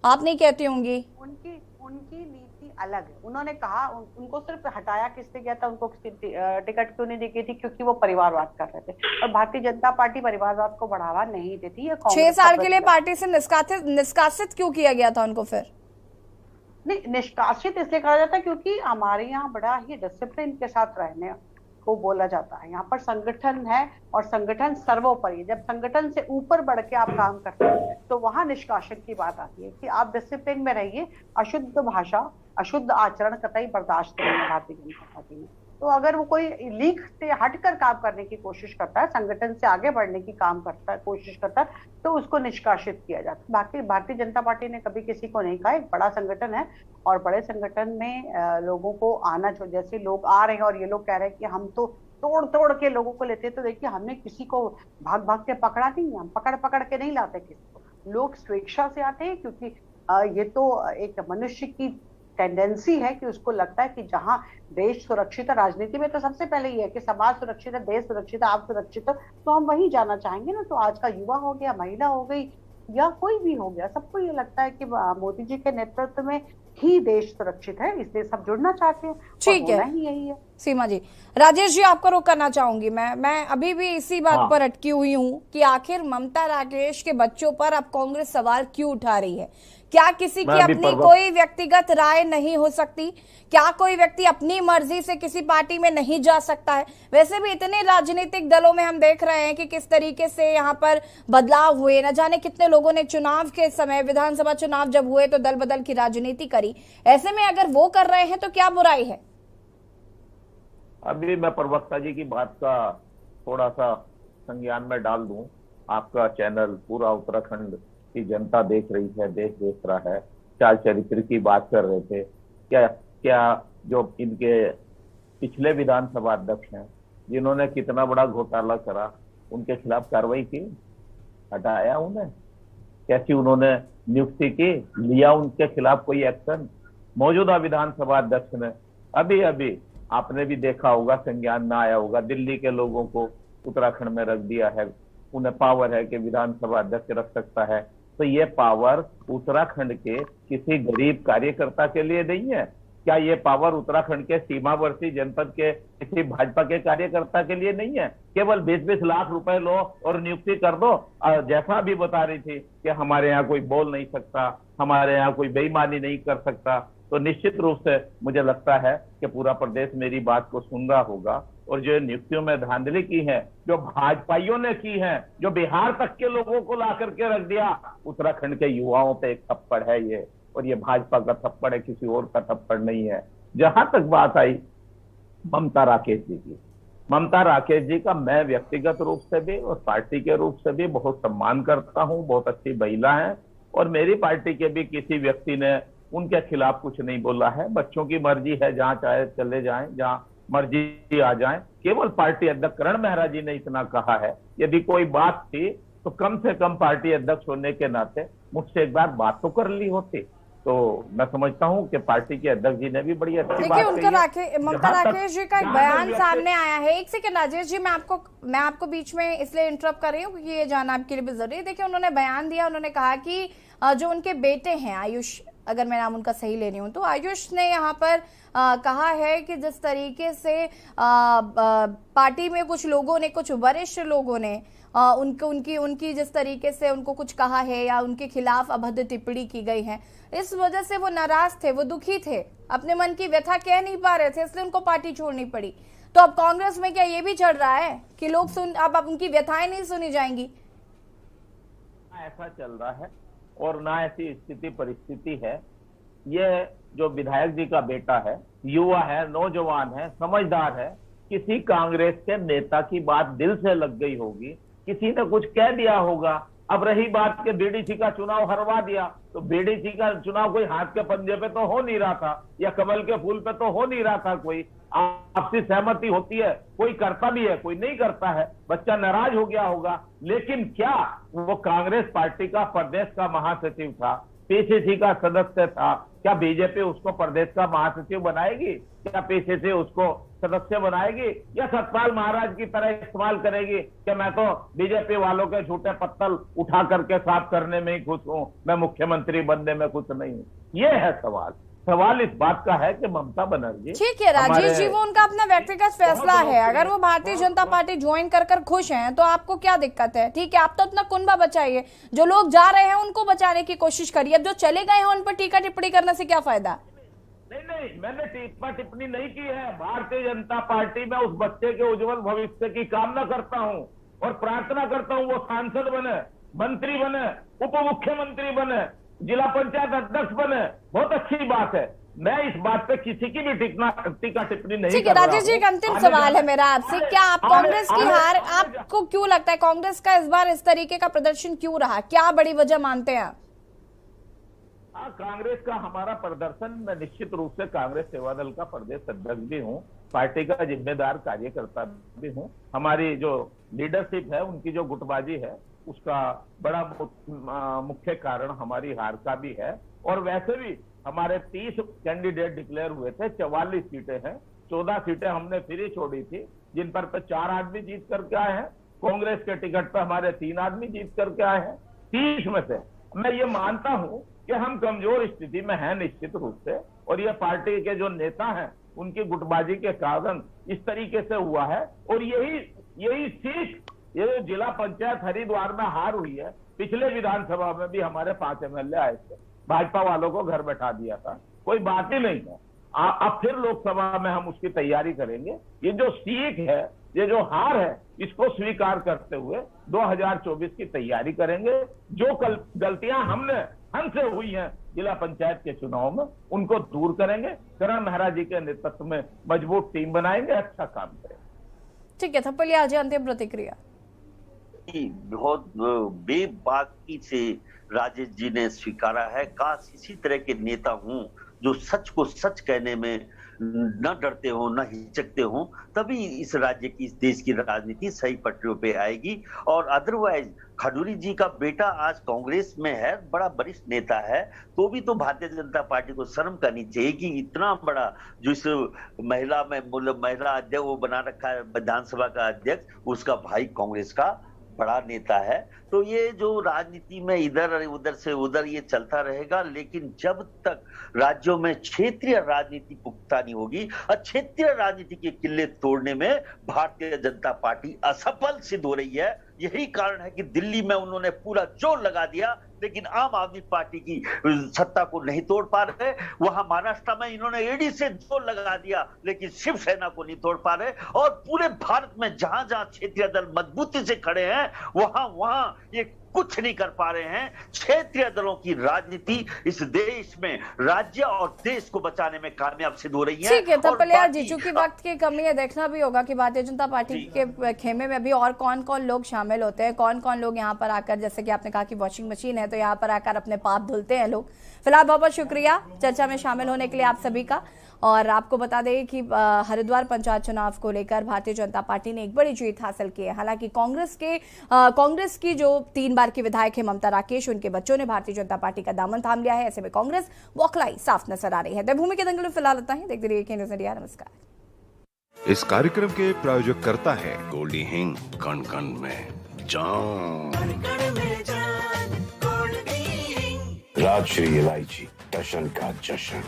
आप नहीं कहती होंगी। उनकी नीति अलग है। उन्होंने कहा, उनको सिर्फ हटाया किसने गया था, उनको टिकट क्यों नहीं दी गई थी? क्योंकि वो परिवारवाद कर रहे थे और भारतीय जनता पार्टी परिवारवाद को बढ़ावा नहीं देती है। 6 साल के लिए पार्टी से निष्कासित क्यों किया गया था उनको? फिर नहीं, निष्कासित इसलिए कहा जाता है क्योंकि हमारे यहाँ बड़ा ही डिसिप्लिन के साथ रहने को बोला जाता है। यहाँ पर संगठन है और संगठन सर्वोपरि है। जब संगठन से ऊपर बढ़ के आप काम करते हैं तो वहां निष्कासन की बात आती है कि आप डिसिप्लिन में रहिए। अशुद्ध भाषा, अशुद्ध आचरण कतई बर्दाश्त नहीं है भारतीय जनता पार्टी में। तो अगर वो कोई लीक से हटकर काम करने की कोशिश करता है, संगठन से आगे बढ़ने की कोशिश करता है, तो उसको निष्कासित किया जाता है। बाकी भारतीय जनता पार्टी ने कभी किसी को नहीं कहा। एक बड़ा संगठन है और बड़े संगठन में लोगों को आना चाहिए। जैसे लोग आ रहे हैं और ये लोग कह रहे हैं कि हम तो तोड़ तोड़ के लोगों को लेते, तो देखिए हमने किसी को भाग भाग के पकड़ा नहीं, हम पकड़ पकड़ के नहीं लाते किसी को। लोग स्वेच्छा से आते हैं क्योंकि ये तो एक मनुष्य की टेंडेंसी है कि उसको लगता है कि जहां देश सुरक्षित है, राजनीति में तो सबसे पहले ये है कि समाज सुरक्षित है, देश सुरक्षित है, आप सुरक्षित हो, तो हम वहीं जाना चाहेंगे ना। तो आज का युवा हो गया, महिला हो गई या कोई भी हो गया, सबको ये लगता है कि मोदी जी के नेतृत्व में ही देश सुरक्षित है, इसलिए सब जुड़ना चाहते हैं। ठीक है, यही है। सीमा जी, राजेश जी आपका रुख करना चाहूंगी मैं अभी भी इसी बात पर अटकी हुई हूँ कि आखिर ममता राकेश के बच्चों पर अब कांग्रेस सवाल क्यों उठा रही है? क्या किसी की अपनी कोई व्यक्तिगत राय नहीं हो सकती? क्या कोई व्यक्ति अपनी मर्जी से किसी पार्टी में नहीं जा सकता है? वैसे भी इतने राजनीतिक दलों में हम देख रहे हैं कि किस तरीके से यहाँ पर बदलाव हुए, न जाने कितने लोगों ने चुनाव के समय, विधानसभा चुनाव जब हुए तो दल बदल की राजनीति करी। ऐसे में अगर वो कर रहे हैं तो क्या बुराई है? अभी मैं प्रवक्ता जी की बात का थोड़ा सा संज्ञान में डाल दूं। आपका चैनल पूरा उत्तराखंड की जनता देख रही है, देश देख रहा है। चाल चरित्र की बात कर रहे थे। क्या जो इनके पिछले विधानसभा अध्यक्ष हैं जिन्होंने कितना बड़ा घोटाला करा, उनके खिलाफ कार्रवाई की? हटाया उन्हें? कैसी उन्होंने नियुक्ति की? लिया उनके खिलाफ कोई एक्शन? मौजूदा विधानसभा अध्यक्ष ने अभी आपने भी देखा होगा, संज्ञान में आया होगा, दिल्ली के लोगों को उत्तराखंड में रख दिया है। उन्हें पावर है कि विधानसभा अध्यक्ष रख सकता है। तो ये पावर उत्तराखंड के किसी गरीब कार्यकर्ता के लिए नहीं है। क्या ये पावर उत्तराखंड के सीमावर्ती जनपद के किसी भाजपा के कार्यकर्ता के लिए नहीं है? केवल 20-20 लाख रुपए लो और नियुक्ति कर दो। जैसा भी बता रही थी कि हमारे यहाँ कोई बोल नहीं सकता, हमारे यहाँ कोई बेईमानी नहीं कर सकता, तो निश्चित रूप से मुझे लगता है कि पूरा प्रदेश मेरी बात को सुन रहा होगा। और जो नियुक्तियों में धांधली की है, जो भाजपाइयों ने की है, जो बिहार तक के लोगों को ला करके रख दिया, उत्तराखंड के युवाओं पे एक थप्पड़ है ये। और ये भाजपा का थप्पड़ है, किसी और का थप्पड़ नहीं है। जहां तक बात आई ममता राकेश जी की, ममता राकेश जी का मैं व्यक्तिगत रूप से भी और पार्टी के रूप से भी बहुत सम्मान करता हूं। बहुत अच्छी महिला है और मेरी पार्टी के भी किसी व्यक्ति ने उनके खिलाफ कुछ नहीं बोला है। बच्चों की मर्जी है, जहां चाहे चले जाएं, जहां मर्जी आ जाएं। केवल पार्टी अध्यक्ष करण मेहरा जी ने इतना कहा है। यदि कोई बात थी तो कम से कम पार्टी अध्यक्ष होने के नाते मुझसे एक बार बात तो कर ली होती। तो मैं समझता हूं कि पार्टी के अध्यक्ष जी ने भी बड़ी अच्छी बात कही है। ममता राकेश जी का एक बयान सामने आया है। एक सेकंड राजेश जी, मैं आपको बीच में इसलिए इंटरप्ट कर रही हूँ क्योंकि ये जानना आपके लिए भी जरूरी है। देखिए, उन्होंने बयान दिया, उन्होंने कहा कि जो उनके बेटे हैं आयुष, अगर मैं नाम उनका सही ले रही हूँ, तो आयुष ने यहाँ पर कहा है कि जिस तरीके से पार्टी में कुछ लोगों ने, कुछ वरिष्ठ लोगों ने उनकी जिस तरीके से उनको कुछ कहा है या उनके खिलाफ अभद्र टिप्पणी की गई है, इस वजह से वो नाराज थे, वो दुखी थे, अपने मन की व्यथा कह नहीं पा रहे थे, इसलिए उनको पार्टी छोड़नी पड़ी। तो अब कांग्रेस में क्या ये भी चल रहा है कि लोग अब उनकी व्यथाएं नहीं सुनी जाएंगी? ऐसा चल रहा है और ना ऐसी स्थिति परिस्थिति है। ये जो विधायक जी का बेटा है, युवा है, नौजवान है, समझदार है, किसी कांग्रेस के नेता की बात दिल से लग गई होगी, किसी ने कुछ कह दिया होगा। अब रही बात के बीडीसी का चुनाव हरवा दिया, तो बीडीसी का चुनाव कोई हाथ के पंजे पे तो हो नहीं रहा था या कमल के फूल पे तो हो नहीं रहा था। कोई आपसी सहमति होती है, कोई करता भी है, कोई नहीं करता है। बच्चा नाराज हो गया होगा, लेकिन क्या वो कांग्रेस पार्टी का प्रदेश का महासचिव था, पीसीसी का सदस्य था? क्या बीजेपी उसको प्रदेश का महासचिव बनाएगी? क्या पीसीसी उसको सदस्य बनाएगी? या सतपाल महाराज की तरह इस्तेमाल करेगी कि मैं तो बीजेपी वालों के झूठे पत्तल उठा करके साफ करने में ही खुश हूं, मैं मुख्यमंत्री बनने में खुश नहीं हूं? ये है सवाल। सवाल इस बात का है कि ममता बनर्जी, ठीक है राजेश जी, वो उनका अपना व्यक्तिगत फैसला है। अगर वो भारतीय जनता पार्टी ज्वाइन कर खुश हैं तो आपको क्या दिक्कत है? ठीक है, आप तो अपना कुनबा बचाइए, जो लोग जा रहे हैं उनको बचाने की कोशिश करिए। अब जो चले गए हैं उन पर टीका टिप्पणी करने से क्या फायदा? नहीं, मैंने टीका टिप्पणी नहीं की है। भारतीय जनता पार्टी में उस बच्चे के उज्जवल भविष्य की कामना करता हूं और प्रार्थना करता हूं वो सांसद बने, मंत्री बने, उप मुख्यमंत्री बने, जिला पंचायत अध्यक्ष बने। बहुत अच्छी बात है। मैं इस बात पे किसी की भी टीका टिप्पणी नहीं ठीक है राजेश जी, एक अंतिम सवाल है मेरा आपसे। क्या आप कांग्रेस की हार, आपको क्यों लगता है कांग्रेस का इस बार इस तरीके का प्रदर्शन क्यों रहा? क्या बड़ी वजह मानते हैं आप? कांग्रेस का हमारा प्रदर्शन, मैं निश्चित रूप से कांग्रेस सेवा दल का प्रदेश अध्यक्ष भी हूं, पार्टी का जिम्मेदार कार्यकर्ता भी हूं। हमारी जो लीडरशिप है, उनकी जो गुटबाजी है, उसका बड़ा मुख्य कारण हमारी हार का भी है। और वैसे भी हमारे 30 कैंडिडेट डिक्लेयर हुए थे, 44 सीटें हैं, 14 सीटें हमने फ्री छोड़ी थी, जिन पर 4 आदमी जीत करके आए हैं। कांग्रेस के टिकट पर हमारे 3 आदमी जीत करके आए हैं 30 में से। मैं ये मानता हूं कि हम कमजोर स्थिति में हैं निश्चित रूप से, और ये पार्टी के जो नेता हैं उनकी गुटबाजी के कारण इस तरीके से हुआ है। और यही सीट, ये जिला पंचायत हरिद्वार में हार हुई है, पिछले विधानसभा में भी हमारे 5 एमएलए आए थे, भाजपा वालों को घर बैठा दिया था, कोई बात ही नहीं है। अब फिर लोकसभा में हम उसकी तैयारी करेंगे। ये जो सीख है, ये जो हार है, इसको स्वीकार करते हुए 2024 की तैयारी करेंगे। जो गलतियां हमसे हुई हैं जिला पंचायत के चुनाव में, उनको दूर करेंगे। करण मेहरा जी के नेतृत्व में मजबूत टीम बनाएंगे, अच्छा काम करेंगे। ठीक है, थप्पलिया जी अंतिम प्रतिक्रिया। बहुत बेबाकी से राजेश जी ने स्वीकारा है। काश इसी तरह के नेता हों जो सच को सच कहने में न डरते हो, न हिचकते हो, तभी इस राज्य की, इस देश की राजनीति सही पटरियों पे आएगी। और अदरवाइज खडूरी जी का बेटा आज कांग्रेस में है, बड़ा वरिष्ठ नेता है, तो भी तो भारतीय जनता पार्टी को शर्म करनी चाहिए कि इतना बड़ा जो इस महिला अध्यक्ष वो बना रखा है विधानसभा का अध्यक्ष, उसका भाई कांग्रेस का बड़ा नेता है। तो ये जो राजनीति में इधर उधर से उधर ये चलता रहेगा, लेकिन जब तक राज्यों में क्षेत्रीय राजनीति पुख्ता नहीं होगी और क्षेत्रीय राजनीति के किले तोड़ने में भारतीय जनता पार्टी असफल सिद्ध हो रही है। यही कारण है कि दिल्ली में उन्होंने पूरा जोर लगा दिया, लेकिन आम आदमी पार्टी की सत्ता को नहीं तोड़ पा रहे। वहां महाराष्ट्र में इन्होंने एडी से जोर लगा दिया, लेकिन शिवसेना को नहीं तोड़ पा रहे। और पूरे भारत में जहां जहां क्षेत्रीय दल मजबूती से खड़े हैं, वहां ये कुछ नहीं कर पा रहे हैं। क्षेत्रीय दलों की राजनीति इस देश में राज्य और देश को बचाने में कामयाब सिद्ध हो रही है। ठीक है थप्पलिया जी, चूंकि वक्त की कमी है, देखना भी होगा कि भारतीय जनता पार्टी के खेमे में अभी और कौन कौन लोग शामिल होते हैं, कौन कौन लोग यहाँ पर आकर, जैसे कि आपने कहा कि वॉशिंग मशीन है तो यहाँ पर आकर अपने पाप धुलते हैं लोग। फिलहाल बहुत बहुत शुक्रिया चर्चा में शामिल होने के लिए आप सभी का। और आपको बता दें कि हरिद्वार पंचायत चुनाव को लेकर भारतीय जनता पार्टी ने एक बड़ी जीत हासिल की है। हालांकि कांग्रेस की जो 3 बार की विधायक है ममता राकेश, उनके बच्चों ने भारतीय जनता पार्टी का दामन थाम लिया है। ऐसे में कांग्रेस बौखलाई साफ नजर आ रही है। देवभूमि के दंगल में फिलहाल इतना ही। देखते रहिए न्यूज़ इंडिया। नमस्कार। इस कार्यक्रम के प्रायोजक करता है गोल्डी हिंग, कण कण में जान, राजश्री इलायची, टशन का जश्न।